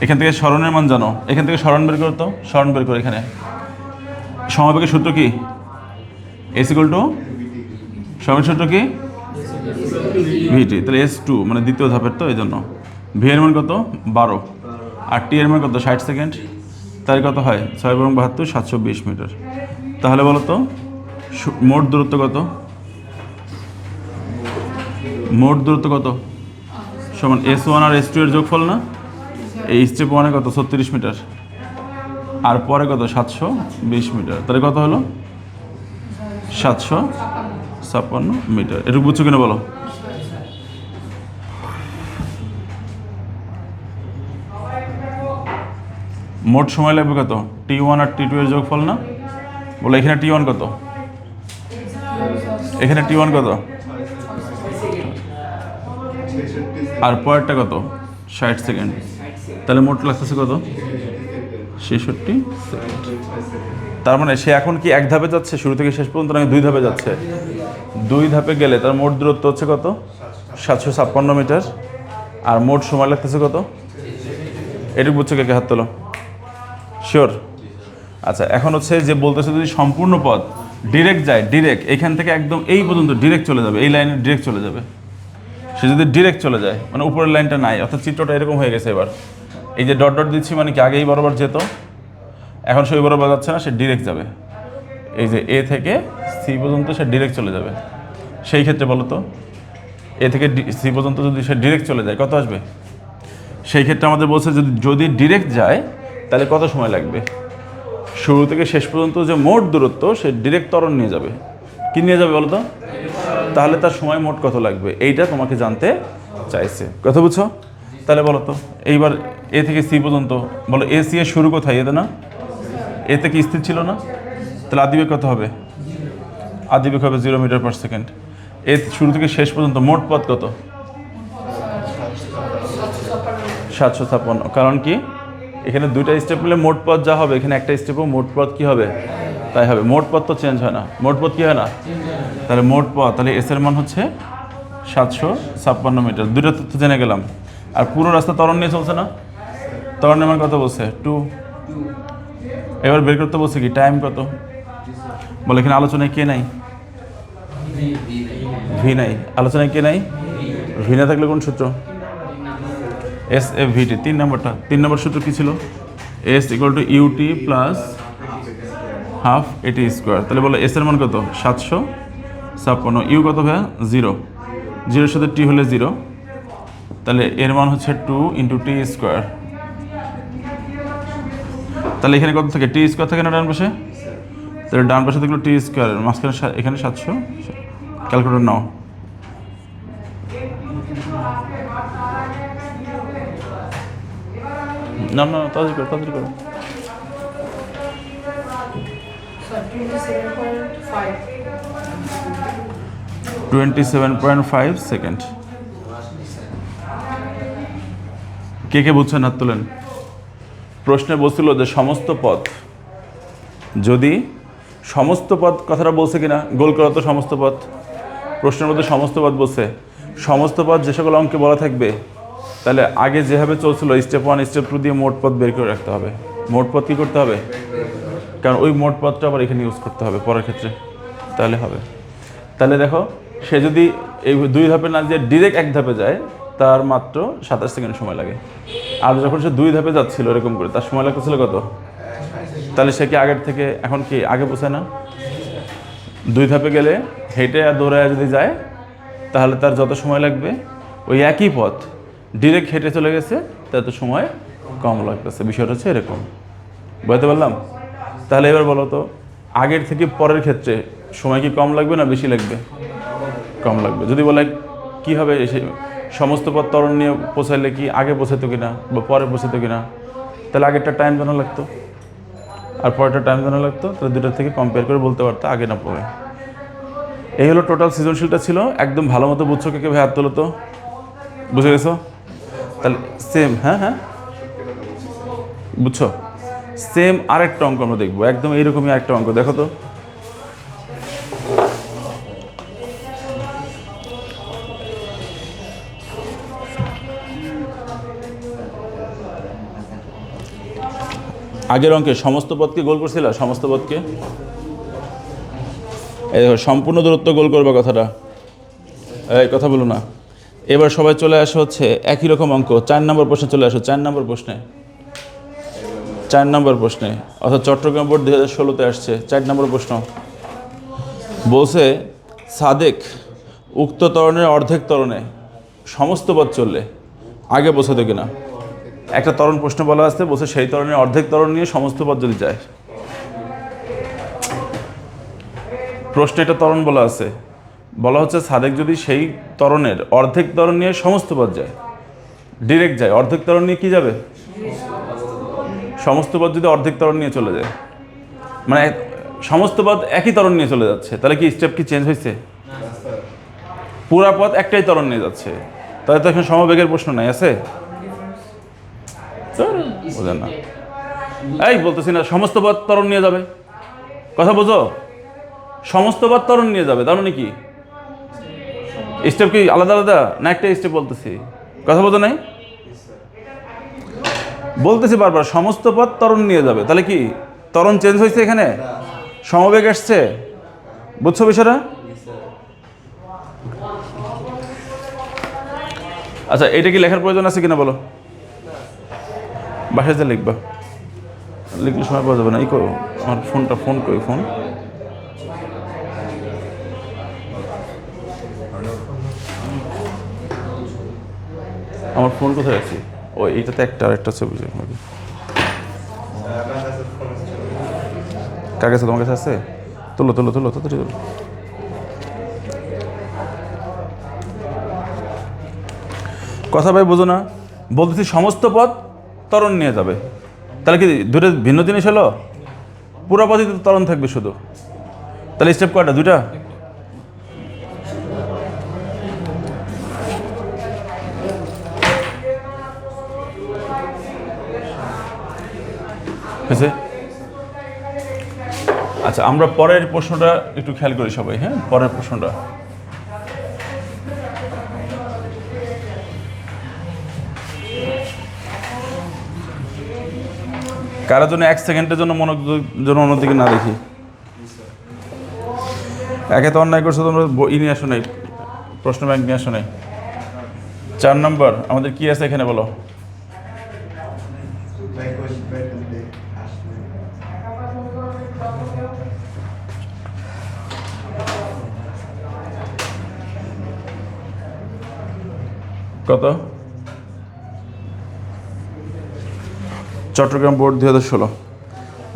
এখান থেকে স্মরণের মান জানো, এখান থেকে স্মরণ বের করো তো, স্মরণ বের করো। এখানে সমবেগের সূত্র কি? এস ইকুয়াল টু সমবেগের সূত্র কি? ভিটি, তাহলে S2 মানে দ্বিতীয় ধাপের, তো এই জন্য ভি এর মান কত? 12, আর টি এর মান কত? 60 সেকেন্ড, তাই কত হয়? 6 এবং 72 720 মিটার। তাহলে বলো তো মোট দূরত্ব কত? মোট দূরত্ব কত? সমান S1 আর S2 এর যোগফল না? এই স্টেপ 1 কত? 36 মিটার, আর পরে কত? 720 মিটার, তাহলে কত হলো? 756 মিটার। এটুকু বুঝছো কিনা বলো? মোট সময় লাগবে কত? T1 আর T2 এর যোগফল না? বলো এখানে T1 কত, এখানে T1 কত, আর পরেরটা কত? 60 সেকেন্ড, তাহলে মোট লাগতেছে কত? 66 সেকেন্ড। তার মানে সে এখন কি এক ধাপে যাচ্ছে শুরু থেকে শেষ পর্যন্ত, নাকি 2 ধাপে যাচ্ছে? 2 ধাপে গেলে তার মোট দূরত্ব হচ্ছে কত? 756 মিটার, আর মোট সময় লাগতেছে কত? এটুকু বুঝছো? কে হাত তোলো, শিওর? আচ্ছা এখন হচ্ছে যে বলতেছে যদি সম্পূর্ণ পথ ডিরেক্ট যায়, ডিরেক্ট এখান থেকে একদম এই পর্যন্ত ডিরেক্ট চলে যাবে, এই লাইনে ডিরেক্ট চলে যাবে, সে যদি ডিরেক্ট চলে যায় মানে উপরের লাইনটা নাই, অর্থাৎ চিত্রটা এরকম হয়ে গেছে। এবার এই যে ডট ডট দিচ্ছি মানে কি আগে এই বরাবর যেত, এখন সে বরাবর যাচ্ছে না, সে ডিরেক্ট যাবে, এই যে এ থেকে সি পর্যন্ত সে ডিরেক্ট চলে যাবে। সেই ক্ষেত্রে বলো তো এ থেকে সি পর্যন্ত যদি সে ডিরেক্ট চলে যায় কত আসবে? সেই ক্ষেত্রে আমাদের বলছে যদি ডিরেক্ট যায় তাহলে কত সময় লাগবে? শুরু থেকে শেষ পর্যন্ত যে মোট দূরত্ব সে ডিরেক্ট ত্বরণ নিয়ে যাবে, কি নিয়ে যাবে বলো তো? তাহলে তার সময় মোট কত লাগবে এইটা তোমাকে জানতে চাইছে, কথা বুঝছো? তাহলে বলো তো এইবার এ থেকে সি পর্যন্ত, বলো এ সি এর শুরু কোথায়? এতে না, এতে কি স্থির ছিল না? তাহলে আদিবেগ কত হবে? আদিবেগ হবে 0 মিটার পার সেকেন্ড। এ শুরু থেকে শেষ পর্যন্ত মোট পথ কত? 756। কারণ কি এখানে 2টা স্টেপ মিলে মোট পথ যা হবে, এখানে একটা স্টেপও মোট পথ কি হবে? তাই হবে। মোট পথ তো চেঞ্জ হয় না, মোট পথ কি হয় না? তাহলে মোট পথ, তাহলে এস এর মান হচ্ছে 756 মিটার। 2টা তথ্য জেনে গেলাম। আর পুরো রাস্তা ত্বরণ নিয়ে চলছে না, ত্বরণের মান কত বলছে? 2। এবার বের করতে বলছে কি টাইম কত? বলে এখানে আলোচনায় কে নাই? ভি নাই। আলোচনায় কে নাই? ভি না থাকলে কোন সূত্র? এস এফ ভিটি। 3 নম্বরটা, 3 নম্বর সূত্র কি ছিল? S equal to UT plus half AT square. তাহলে বলো এস এর মান কত? 756। ইউ কত ভাইয়া? 0। 0-এর সাথে টি হলে 0, তাহলে এর মান হচ্ছে 2 ইন্টু টি স্কোয়ার। তাহলে এখানে কত থাকে? টি স্কোয়ার থাকে না ডান পাশে? তাহলে ডান পাশে থাকলো টি স্কোয়ার, মাঝখানে এখানে 700। ক্যালকুলেটর নাও। না না তাড়াতাড়ি করো, তাড়াতাড়ি করো। 27.5 সেকেন্ড। কে কে বুঝছেন হাত তোলেন। প্রশ্নে বলছিল যে সমস্ত পথ, যদি সমস্ত পথ কথাটা বলছে কিনা, গোল করা তো সমস্ত পথ, প্রশ্নের মধ্যে সমস্ত পথ বলছে। সমস্ত পথ যে সকল অঙ্কে বলা থাকবে তাহলে আগে যেভাবে চলছিল স্টেপ 1 স্টেপ 2 দিয়ে মোট পথ বের করে রাখতে হবে। মোট পথ কী করতে হবে? কারণ ওই মোট পথটা আবার এখানে ইউজ করতে হবে পরের ক্ষেত্রে, তাহলে হবে। তাহলে দেখো সে যদি এই 2 ধাপে না যে ডিরেক্ট 1 ধাপে যায় তার মাত্র 27 সেকেন্ড সময় লাগে। আর যখন সে 2 ধাপে যাচ্ছিল এরকম করে তার সময় লাগতেছিল কত? তাহলে সে কি আগের থেকে এখন কি আগে বোঝায় না? 2 ধাপে গেলে হেঁটে আর দৌড়ায় যদি যায় তাহলে তার যত সময় লাগবে ওই একই পথ ডিরেক্ট হেঁটে চলে গেছে তত সময় কম লাগতেছে। বিষয়টা হচ্ছে এরকম, বুঝতে পারলাম? তাহলে এবার বলো তো আগের থেকে পরের ক্ষেত্রে সময় কি কম লাগবে না বেশি লাগবে? কম লাগবে। যদি বলে কী হবে এসে সমস্ত পথ ত্বরণ নিয়ে পৌঁছাইলে কি আগে পৌঁছাতো কিনা বা পরে পৌঁছাতো কিনা, তাহলে আগেরটা টাইম জানা লাগতো আর পরেরটা টাইম জানা লাগতো, তাহলে দুটোর থেকে কম্পেয়ার করে বলতে পারতো আগে না পরে। এই হলো টোটাল সৃজনশীলটা ছিল। একদম ভালো মতো বুঝছো? কে ভাই হাত তোলো তো, বুঝে গেছো? তাহলে সেম, হ্যাঁ হ্যাঁ বুঝছো? সেম আরেকটা অঙ্ক আমরা দেখবো, একদম এইরকমই আরেকটা অঙ্ক। দেখো তো, আগের অঙ্কে সমস্ত পথকে গোল করছিল, সমস্ত পথকে এই দেখো সম্পূর্ণ দূরত্ব গোল করবে কথাটা, এই কথা বলো না। এবার সবাই চলে আসো হচ্ছে একই রকম অঙ্ক 4 নম্বর প্রশ্নে চলে আসো। 4 নম্বর প্রশ্নে, 4 নম্বর প্রশ্নে, অর্থাৎ চট্টগ্রাম বোর্ড 2016-তে আসছে 4 নম্বর প্রশ্ন। বলছে সাদেক উক্ত ত্বরণের অর্ধেক ত্বরণে সমস্ত পথ চললে আগে পৌঁছাতো কিনা। একটা ত্বরণ প্রশ্ন বলা আছে, বলছে সেই ত্বরণের অর্ধেক ত্বরণ নিয়ে সমস্ত পথ যদি যায়। প্রশ্নে একটা ত্বরণ বলা আছে, বলা হচ্ছে সাদেক যদি সেই ত্বরণের অর্ধেক ত্বরণ নিয়ে সমস্ত পথ যায়, ডিরেক্ট যায়, অর্ধেক ত্বরণ নিয়ে কি যাবে? সমস্ত পথ যদি অর্ধেক ত্বরণ নিয়ে চলে যায়, মানে সমস্ত পথ একই ত্বরণ নিয়ে চলে যাচ্ছে, তাহলে কি স্টেপ কি চেঞ্জ হয়েছে? পুরা পথ একটাই ত্বরণ নিয়ে যাচ্ছে, তাহলে তো এখানে সমবেগের প্রশ্ন নাই, আছে? বোঝেন না? এই বলতেছি না সমস্ত পথ ত্বরণ নিয়ে যাবে, কথা বোঝো? সমস্ত পথ ত্বরণ নিয়ে যাবে, তার মানে কি স্টেপ কি আলাদা আলাদা না একটা স্টেপ? বলতেছি, কথা বোঝো নাই? বলতেছি বারবার সমস্ত পথ ত্বরণ নিয়ে যাবে, তাহলে কি ত্বরণ চেঞ্জ হয়েছে? এখানে সমবেগ আসছে, বুঝছো বিষয়টা? আচ্ছা, এটা কি লেখার প্রয়োজন আছে কিনা বলো? বাসায় যা লিখবা, লিখলে সময় পাওয়া যাবে না। এই করো, আমার ফোন করি, ফোন আমার ফোন কোথায় আছে? ও এইটাতে একটা আরেকটা ছবি। কার কাছে? তোমার কাছে আছে? তুলো তুলো তুলো তাড়াতাড়ি তুলো। কথা ভাই বোঝো না? বলতেছি সমস্ত পথ ত্বরণ নিয়ে যাবে, তাহলে কি দুটো ভিন্ন জিনিস হলো? পুরো পথই তো ত্বরণ থাকবে শুধু, তাহলে স্টেপ কয়টা? 2টা। হয়েছে? আচ্ছা, আমরা পরের প্রশ্নটা একটু খেয়াল করি সবাই। হ্যাঁ, পরের প্রশ্নটা কারোর জন্য 1 সেকেন্ডের জন্য মনোযোগ জন্য অন্যদিকে না দেখি। একে তো অন্যায় করছো তোমরা, নিয়ে আসো নাই, প্রশ্ন ব্যাংক নিয়ে আসো নাই। 4 নম্বর আমাদের কি আছে এখানে বলো? কত? চট্টগ্রাম বোর্ড 2016।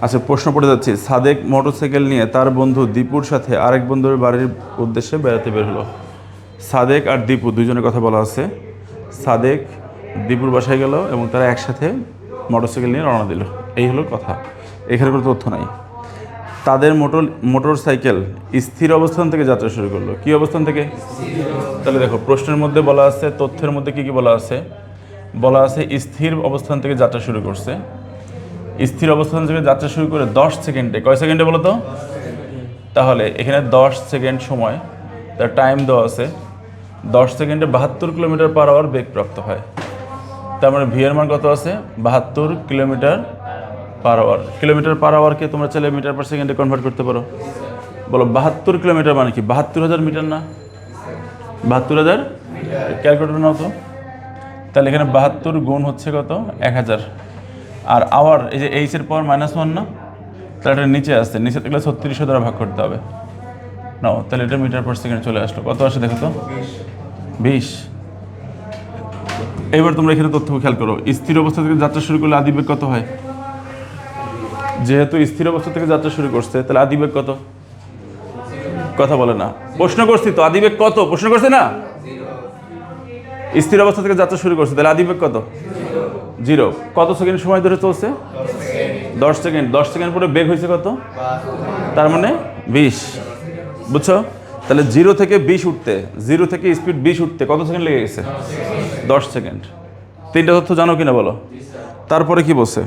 আচ্ছা, প্রশ্ন পড়ে যাচ্ছে, সাদেক মোটরসাইকেল নিয়ে তার বন্ধু দীপুর সাথে আরেক বন্ধুর বাড়ির উদ্দেশ্যে বেড়াতে বের হলো। সাদেক আর দীপু দুজনের কথা বলা আছে। সাদেক দীপুর বাসায় গেল এবং তারা একসাথে মোটরসাইকেল নিয়ে রওনা দিল, এই হলো কথা। এখানে কোনো তথ্য নাই। তাদের মোটরসাইকেল স্থির অবস্থান থেকে যাত্রা শুরু করলো। কী অবস্থান থেকে? তাহলে দেখো প্রশ্নের মধ্যে বলা আছে, তথ্যের মধ্যে কী কী বলা আছে? বলা আছে স্থির অবস্থান থেকে যাত্রা শুরু করছে। স্থির অবস্থান থেকে যাত্রা শুরু করে 10 সেকেন্ডে, কয় সেকেন্ডে বলো তো? তাহলে এখানে 10 সেকেন্ড সময় তার টাইম দেওয়া আছে। 10 সেকেন্ডে 72 কিলোমিটার পার আওয়ার বেগ প্রাপ্ত হয়। তার মানে ভি এর মান কত আছে? 72 kilometre per hour. Kilometre per আওয়ারকে তোমরা চাইলে মিটার পার সেকেন্ডে কনভার্ট করতে পারো। বলো 72 কিলোমিটার মানে কি? 72,000 মিটার না? 72,000 ক্যালকুলেটর নাও তো। তাহলে এখানে 72 গুণ হচ্ছে কত? 1000। আর আওয়ার, এই যে এইচের পাওয়ার -1 না, তাহলে এটা নিচে আসছে, নিচে থাকলে 3600 দ্বারা ভাগ করতে হবে। নাও, তাহলে এটা মিটার পার সেকেন্ড চলে আসলো। কত আসে দেখো তো? 20। এবার তোমরা এখানে তথ্য খেয়াল করো, স্থির অবস্থা থেকে যাত্রা শুরু করলে আদিবেগ কত হয়? যেহেতু স্থির অবস্থা থেকে যাত্রা শুরু করছে, তাহলে আদিবেগ কত? কথা বলে না। প্রশ্ন করছি তো, আদিবেগ কত? প্রশ্ন করছে না? স্থির অবস্থা থেকে যাত্রা শুরু করছে, তাহলে আদিবেগ কত? 0। কত সেকেন্ড সময় ধরে চলছে? 10 সেকেন্ড। 10 সেকেন্ড পরে বেগ হয়েছে কত? তার মানে 20। বুঝছো? তাহলে 0 থেকে 20 উঠতে, 0 থেকে স্পিড 20 উঠতে কত সেকেন্ড লেগে গেছে? 10 সেকেন্ড। তিনটা তথ্য জানো কিনা বলো? তারপরে কি বলছে?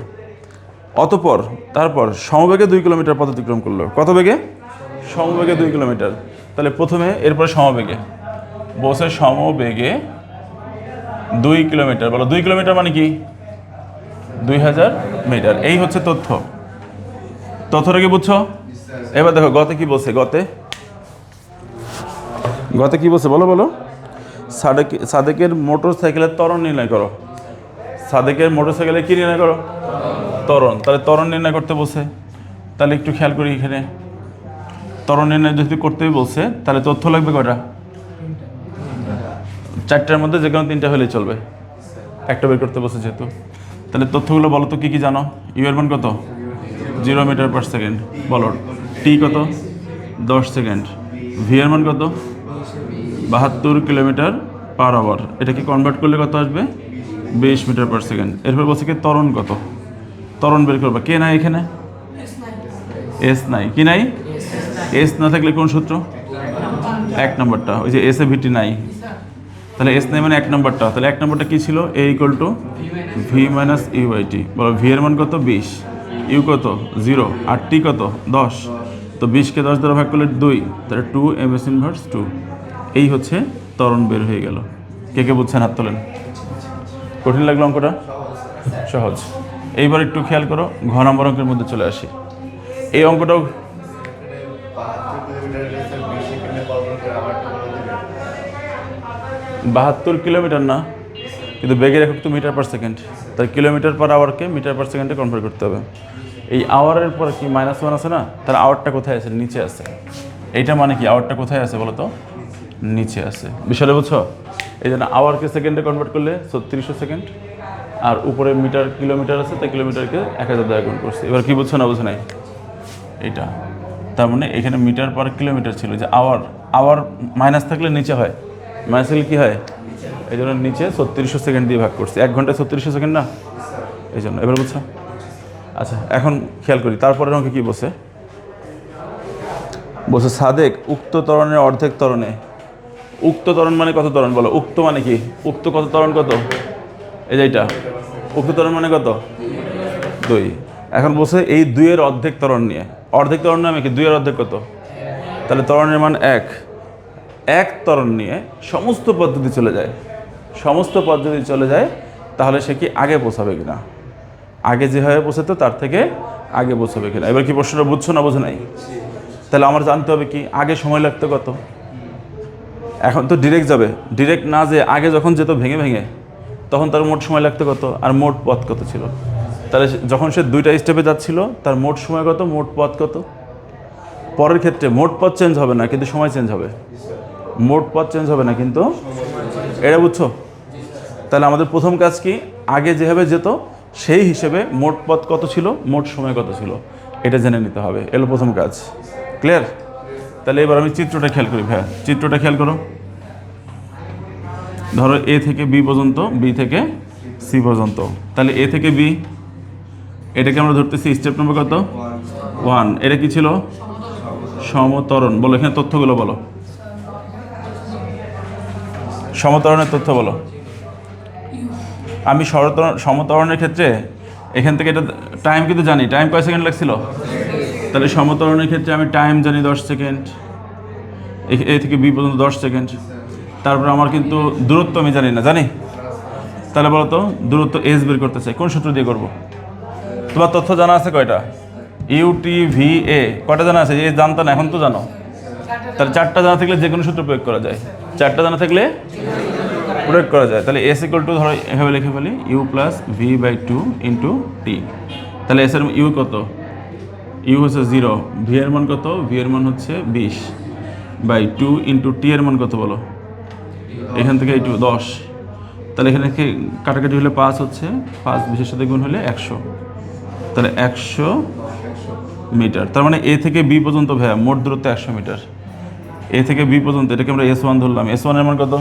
তারপর সমবেগে 2 কিলোমিটার পথ অতিক্রম করলো। কত বেগে? সমবেগে 2 কিলোমিটার। তাহলে প্রথমে, এরপরে সমবেগে বলছে সমবেগে 2 কিলোমিটার। বলো 2 কিলোমিটার মানে কি? 2000 মিটার। এই হচ্ছে তথ্য। তথ্যটা কি বুঝছো? এবার দেখো গতে কি বলছে। গতে কি বলছে বলো বলো। সাদেকের মোটর সাইকেলের ত্বরণ নির্ণয় করো। সাদেকের মোটর সাইকেলে কি নির্ণয় করো? ত্বরণ। তাহলে ত্বরণ নির্ণয় করতে বলছে। তাহলে একটু খেয়াল করি, এখানে ত্বরণ নির্ণয় যদি করতেই বলছে, তাহলে তথ্য লাগবে কয়টা? 4টার মধ্যে যে কোনো 3টা হলেই চলবে। একটা বের করতে বলছে যেহেতু। তাহলে তথ্যগুলো বলো তো, কি জানো? ইউ এর মান কত? 0 মিটার পার সেকেন্ড। বলো টি কত? 10 সেকেন্ড। ভি এর মান কত? 72 কিলোমিটার পার আওয়ার। এটাকে কনভার্ট করলে কত আসবে? 20 মিটার পার সেকেন্ড। এরপর বলছে কি ত্বরণ কত? ত্বরণ বের করবা। কে নাই এখানে? এস নাই। কি নাই? এস না থাকলে কোন সূত্র? 1 নম্বরটা। ওই যে এস এ ভিটি নাই, তাহলে এস নাই মানে 1 নম্বরটা। তাহলে 1 নম্বরটা কি ছিল? A equal to V minus U by T. বলো ভি এর মান কত? 20। ইউ কত? 0। আর টি কত? 10। তো 20কে 10 দ্বারা ভাগ করলে 2, তাহলে 2 এমএস ইনভার্স 2। এই হচ্ছে ত্বরণ বের হয়ে গেল। কে কে বুঝছেন? হাত তোলেন। কঠিন লাগলো অঙ্কটা? সহজ। এইবার একটু খেয়াল করো, ঘ নম্বর অঙ্কের মধ্যে চলে আসি। এই অঙ্কটাও 72 কিলোমিটার না, কিন্তু বেগের একক তো মিটার পার সেকেন্ড। তাই কিলোমিটার পার আওয়ারকে মিটার পার সেকেন্ডে কনভার্ট করতে হবে। এই আওয়ারের পরে কি -1 আছে না? তাহলে আওয়ারটা কোথায় আছে? নিচে আছে। এইটা মানে কি? আওয়ারটা কোথায় আছে বলো তো? নিচে আছে। বিষয়টা বুঝছো? এই জন্য আওয়ারকে সেকেন্ডে কনভার্ট করলে 3600 সেকেন্ড, আর উপরে মিটার কিলোমিটার আছে, তাই কিলোমিটারকে 1000 দ্বারা গুণ করছে। এবার কি বুঝছো না বুঝো নাই? এইটা তার মানে এখানে মিটার পার কিলোমিটার ছিল, যে আওয়ার মাইনাস থাকলে নিচে হয়, মাইনাস থাকলে কী হয়? এই জন্য নিচে 3600 সেকেন্ড দিয়ে ভাগ করছে। 1 ঘন্টায় 3600 সেকেন্ড না, এই জন্য। এবার বুঝছো? আচ্ছা, এখন খেয়াল করি তারপরের অঙ্কে কী বলছে। সাদেক উক্ত ত্বরণের অর্ধেক ত্বরণে। উক্ত ত্বরণ মানে কত ত্বরণ বলো? উক্ত মানে কি? উক্ত কত ত্বরণ কত? এই যে এইটা উক্ত ত্বরণ মানে কত? 2। এখন বলছে এই 2 এর অর্ধেক ত্বরণ নিয়ে। অর্ধেক ত্বরণ নামে কি? 2 এর অর্ধেক কত? তাহলে ত্বরণের মান 1। 1 ত্বরণ নিয়ে সমস্ত পদ্ধতি চলে যায়, তাহলে সে কি আগে পৌঁছাবে কিনা? আগে যেভাবে পৌঁছাতো তার থেকে আগে পৌঁছাবে কিনা? এবার কি প্রশ্নটা বুঝছো না বুঝো নাই? তাহলে আমার জানতে হবে কি আগে সময় লাগতো কত। এখন তো ডিরেক্ট যাবে, ডিরেক্ট না যে আগে যখন যেত ভেঙে ভেঙে, তখন তার মোট সময় লাগতো কত, আর মোট পথ কত ছিল। তাহলে যখন সে 2টা স্টেপে যাচ্ছিল, তার মোট সময় কত, মোট পথ কত। পরের ক্ষেত্রে মোট পথ চেঞ্জ হবে না, কিন্তু সময় চেঞ্জ হবে। মোট পথ চেঞ্জ হবে না, কিন্তু এটা বুঝছো? তাহলে আমাদের প্রথম কাজ কি, আগে যেভাবে যেত সেই হিসেবে মোট পথ কত ছিল, মোট সময় কত ছিল, এটা জেনে নিতে হবে। এলো প্রথম কাজ। ক্লিয়ার? তাহলে এবার আমি চিত্রটা খেয়াল করি। ভাইয়া চিত্রটা খেয়াল করো। ধরো এ থেকে বি পর্যন্ত, বি থেকে সি পর্যন্ত। তাহলে এ থেকে বি, এটাকে আমরা ধরতেছি স্টেপ নম্বর কত? 1। এটা কি ছিল? সমত্বরণ। বলো এখানে তথ্যগুলো বলো, সমত্বরণের তথ্য বলো। আমি সমত্বরণের ক্ষেত্রে এখান থেকে এটা টাইম কিন্তু জানি, টাইম কয় সেকেন্ড লাগছিল। তাহলে সমত্বরণের ক্ষেত্রে আমি টাইম জানি 10 সেকেন্ড, এ থেকে বি পর্যন্ত 10 সেকেন্ড। তারপর আমার কিন্তু দূরত্ব আমি জানি না, জানি। তাহলে বলো তো দূরত্ব এস বের করতে চাই, কোন সূত্র দিয়ে করবো? তোমার তথ্য জানা আছে কয়টা? ইউটি ভি এ কয়টা জানা আছে? এ জানতো না, এখন তো জানো। তাহলে 4টা জানা থাকলে যে কোনো সূত্র প্রয়োগ করা যায়। 4টা জানা থাকলে প্রয়োগ করা যায়। তাহলে এস ইকুয়াল টু ধরো এভাবে লিখে ফেলি, U plus V by 2 into T. তাহলে এস এর ইউ কত? ইউ হচ্ছে 0। ভি এর মান কত? ভি এর মান হচ্ছে 20। বাই 2 ইন্টু টি এর মান কত বলো, এখান থেকে এই 2 10, তাহলে এখানে কাটাকাটি হলে 5 হচ্ছে, 5 20-এর সাথে গুণ হলে 100, তাহলে 100 মিটার। তার মানে এ থেকে বি পর্যন্ত ভাইয়া মোট দূরত্ব 100 মিটার। এ থেকে বি পর্যন্ত, এটাকে আমরা S1 ধরলাম, S1 এর মান কত,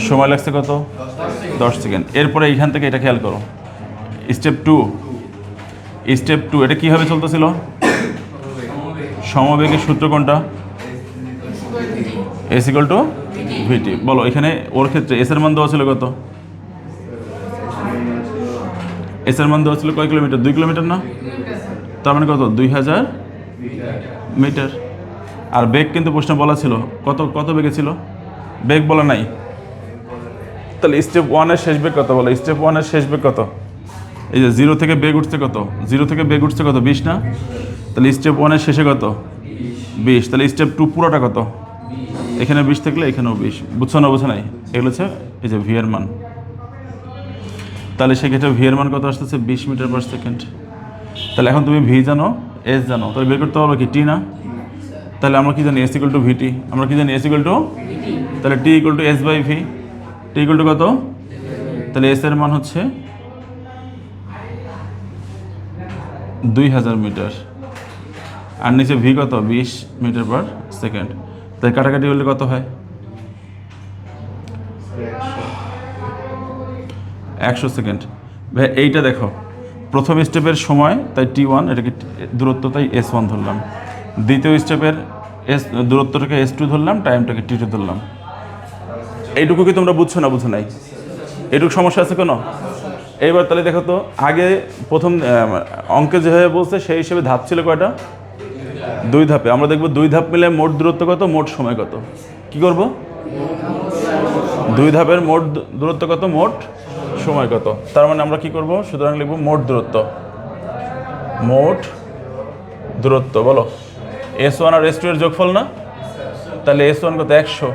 সময় লাগছে কত, 10 সেকেন্ড। এরপরে এইখান থেকে এটা খেয়াল করো, স্টেপ 2, এটা কীভাবে চলতেছিল, সমবেগের সূত্র কোনটা, S = VT। বলো এখানে ওর ক্ষেত্রে এস এর মান দেওয়া ছিল কত, এস এর মান দেওয়া ছিল কয় কিলোমিটার, 2 কিলোমিটার না, তার মানে কত, 2000 মিটার। আর বেগ কিন্তু প্রশ্ন বলা ছিল কত বেগে ছিল, বেগ বলা নাই। তাহলে স্টেপ 1 এর শেষ বেগ কত বলো, স্টেপ 1 এর শেষ বেগ কত, এই যে 0 থেকে বেগ উঠছে কত, 0 থেকে বেগ উঠছে কত, 20 না, তাহলে স্টেপ 1 এর শেষে কত, 20। তাহলে স্টেপ 2 পুরোটা কত, এখানে 20 থাকলে এখানেও 20, বুঝছো না, বোঝা নাই, এগুলো হচ্ছে এই যে ভি এর মান। তাহলে সেক্ষেত্রে ভি এর মান কত আসতেছে, 20 মিটার পার সেকেন্ড। তাহলে এখন তুমি ভি জানো, এস জানো, তাহলে বের করতে পারবে কি, টি না, তাহলে আমরা কি জানি, S = VT, আমরা কি জানি, S = তাহলে T = S/V, T = কত, তাহলে এস এর মান হচ্ছে 2000 মিটার, আর নিচে ভি কত, 20 মিটার পার সেকেন্ড। তাই কাটাকাটি হলে কত হয়, 100 সেকেন্ড। ভাই এইটা দেখো, প্রথম স্টেপের সময় তাই T1, এটাকে দূরত্ব তাই S1 ধরলাম, দ্বিতীয় স্টেপের দূরত্বটাকে S2 ধরলাম, টাইমটাকে T2 ধরলাম। এইটুকু কি তোমরা বুঝছো না, বুঝো নাই, এইটুকু সমস্যা আছে কোনো? এইবার তাহলে দেখো তো, আগে প্রথম অঙ্কে যেভাবে বলছে সেই হিসেবে ধাপ ছিল কয়টা, 2 ধাপে। আমরা দেখবো 2 ধাপ মিলে মোট দূরত্ব কত, মোট সময় কত, কি করব, 2 ধাপের মোট দূরত্ব কত, মোট সময় কত। তার মানে আমরা কি করব, সুতরাং লিখব মোট দূরত্ব, বলো S1 আর S2 এর যোগফল না, তাহলে S1 কত, 100,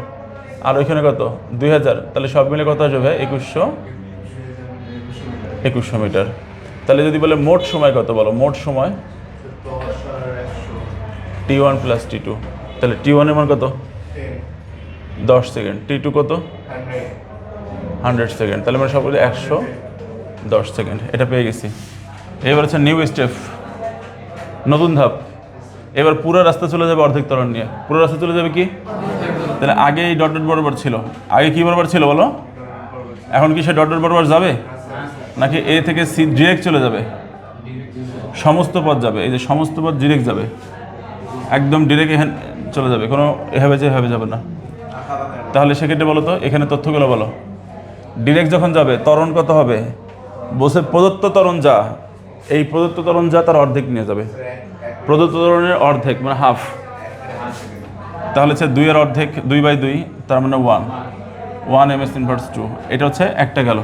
আর ওইখানে কত, 2000, তাহলে সব মিলে কত আসবে, 2100 মিটার। তাহলে যদি বলে মোট সময় কত, বলো মোট সময় T1 + T2, তাহলে T1 এর মান কত, 10 সেকেন্ড, T2 কত, 100 সেকেন্ড, তাহলে আমরা সব 110 সেকেন্ড, এটা পেয়ে গেছি। এবার হচ্ছে নিউ স্টেপ, নতুন ধাপ। এবার পুরো রাস্তা চলে যাবে অর্ধেক ত্বরণ নিয়ে, পুরো রাস্তা চলে যাবে কি, তাহলে আগে এই ডট বরাবর ছিল, আগে কি বরাবর ছিল বলো, এখন কি সে ডট বরাবর যাবে, নাকি এ থেকে সি ডিরেক্ট চলে যাবে, সমস্ত পথ যাবে, এই যে সমস্ত পথ ডিরেক্ট যাবে, একদম ডিরেক্ট এখানে চলে যাবে, কোনো এভাবে যাবে না। তাহলে সেক্ষেত্রে বলো তো, এখানে তথ্যগুলো বলো, ডিরেক্ট যখন যাবে ত্বরণ কত হবে, বসে প্রদত্ত ত্বরণ যা, এই প্রদত্ত ত্বরণ যা তার অর্ধেক নিয়ে যাবে, প্রদত্ত ত্বরণের অর্ধেক মানে হাফ, তাহলে হচ্ছে 2 এর অর্ধেক, 2/2, তার মানে 1 ms ইনভার্স 2। এটা হচ্ছে একটা গেল,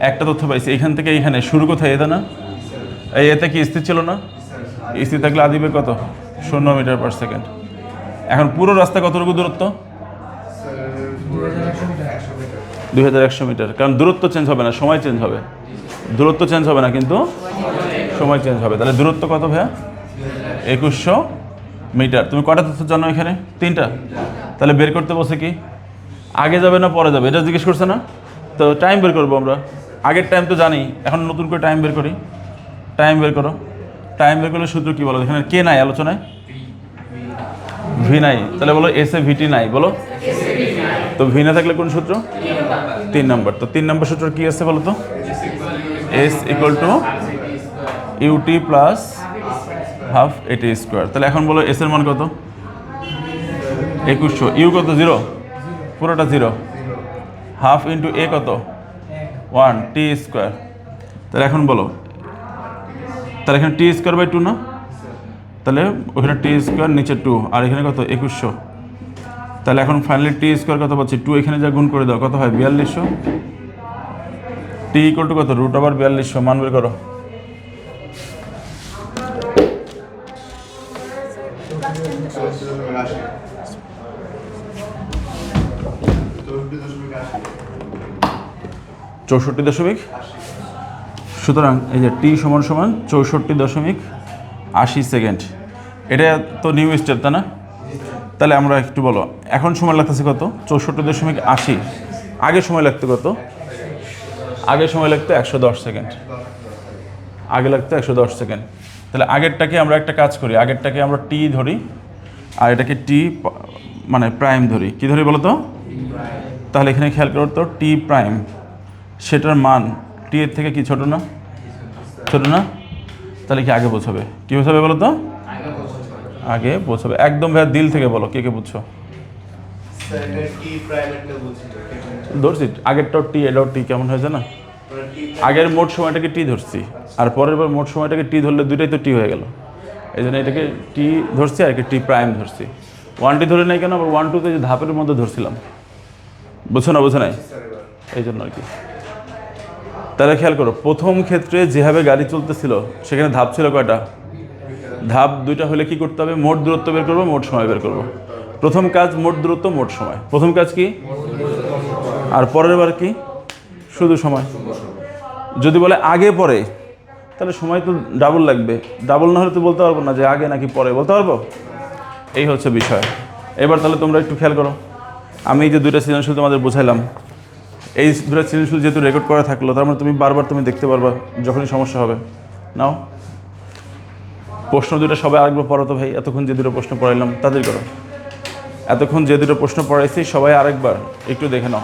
একটা তথ্য পাইছি। এখান থেকে এইখানে শুরু কোথায়, এটা না, এই এতে কি স্থির ছিল না, স্থির থাকলে আদিবেগ কত, 0 মিটার পার সেকেন্ড। এখন পুরো রাস্তা কতটুকু দূরত্ব, 2100 মিটার, কারণ দূরত্ব চেঞ্জ হবে না, সময় চেঞ্জ হবে, দূরত্ব চেঞ্জ হবে না কিন্তু সময় চেঞ্জ হবে। তাহলে দূরত্ব কত ভাইয়া, 2100 মিটার। তুমি কটা তথ্য জানো এখানে, 3টা। তাহলে বের করতে বসে কি, আগে যাবে না পরে যাবে, এটা জিজ্ঞেস করছে না, তো টাইম বের করবো আমরা, আগের টাইম তো জানি, এখন নতুন করে টাইম বের করি, টাইম বের করো। টাইম বের করলে সূত্র কি বলো, এখানে কে নাই আলোচনায়, ভি নাই, তাহলে বলো এস এ ভিটি নাই, বলো তো ভি না থাকলে কোন সূত্র, 3 নম্বর। তো 3 নম্বর সূত্র কি আছে বলো তো, S = UT + half AT square. তাহলে এখন বলো এস এর মান কত, 2100, ইউ কত, 0, পুরোটা 0, হাফ ইন্টু এ কত, 1 টি স্কোয়ার। তাহলে এখন বলো, তাহলে এখানে T²/2 না, তাহলে ওখানে T², নিচে 2, আর এখানে কত, 2100। তাহলে এখন ফাইনালি T² কত পাচ্ছি, 2 এখানে যা গুণ করে দাও কত হয়, 4200। T = কত, √4200, মান বের করো। চৌষট্টি দশমিক। সুতরাং এই যে T = 64.80 সেকেন্ড। এটা তো নিউ স্টেপ, তাই না? তাহলে আমরা একটু বলো, এখন সময় লাগতেছে কত? 64.80। আগে সময় লাগতো কত? আগে সময় লাগতো 110 সেকেন্ড। আগে লাগতো 110 সেকেন্ড। তাহলে আগেরটাকে আমরা একটা কাজ করি, আগেরটাকে আমরা টি ধরি, আর এটাকে টি মানে প্রাইম ধরি। কি ধরি বলো তো? তাহলে এখানে খেয়াল করো তো, টি প্রাইম সেটার মান টি এর থেকে কি ছোট না? ছোট না? তাহলে কি আগে বোঝাবে? কি বোঝাবে বলো তো? আগে বোঝাবে। একদম ভাইয়া দিল থেকে বলো, কে কে বুঝছো? ধরছি আগেরটাও টি, এটাও টি, কেমন হয়েছে না? আগের মোট সময়টাকে টি ধরছি, আর পরের বার মোট সময়টাকে টি ধরলে দুইটাই তো টি হয়ে গেল। এই জন্য এটাকে টি ধরছি আর একে টি প্রাইম ধরছি। 1 ধরে নাই কেন? আবার 1 2 যে ধাপের মধ্যে ধরছিলাম, বুঝছো না? বুঝো নাই? এই জন্য আর কি। তাহলে খেয়াল করো, প্রথম ক্ষেত্রে যেভাবে গাড়ি চলতেছিল সেখানে ধাপ ছিল কয়টা? ধাপ দুইটা হলে কি করতে হবে? মোট দূরত্ব বের করবো, মোট সময় বের করবো। প্রথম কাজ মোট দূরত্ব, মোট সময়। প্রথম কাজ কি? আর পরের বার কি? শুধু সময়। যদি বলে আগে পরে, তাহলে সময় তো ডাবল লাগবে। ডাবল না হলে তো বলতে পারবো না যে আগে নাকি পরে, বলতে পারবো? এই হচ্ছে বিষয়। এবার তাহলে তোমরা একটু খেয়াল করো, আমি এই যে দুইটা সৃজনশীল তোমাদের বোঝাইলাম, এই দুটো সৃজনশীল যেহেতু রেকর্ড করা থাকলো, তার মানে তুমি বারবার তুমি দেখতে পারবা যখনই সমস্যা হবে। নাও প্রশ্ন দুটো সবাই আরেকবার পড়ো তো ভাই। এতক্ষণ যে দুটো প্রশ্ন পড়াইলাম তাদের করো। এতক্ষণ যে দুটো প্রশ্ন পড়াইছি সবাই আরেকবার একটু দেখে নাও।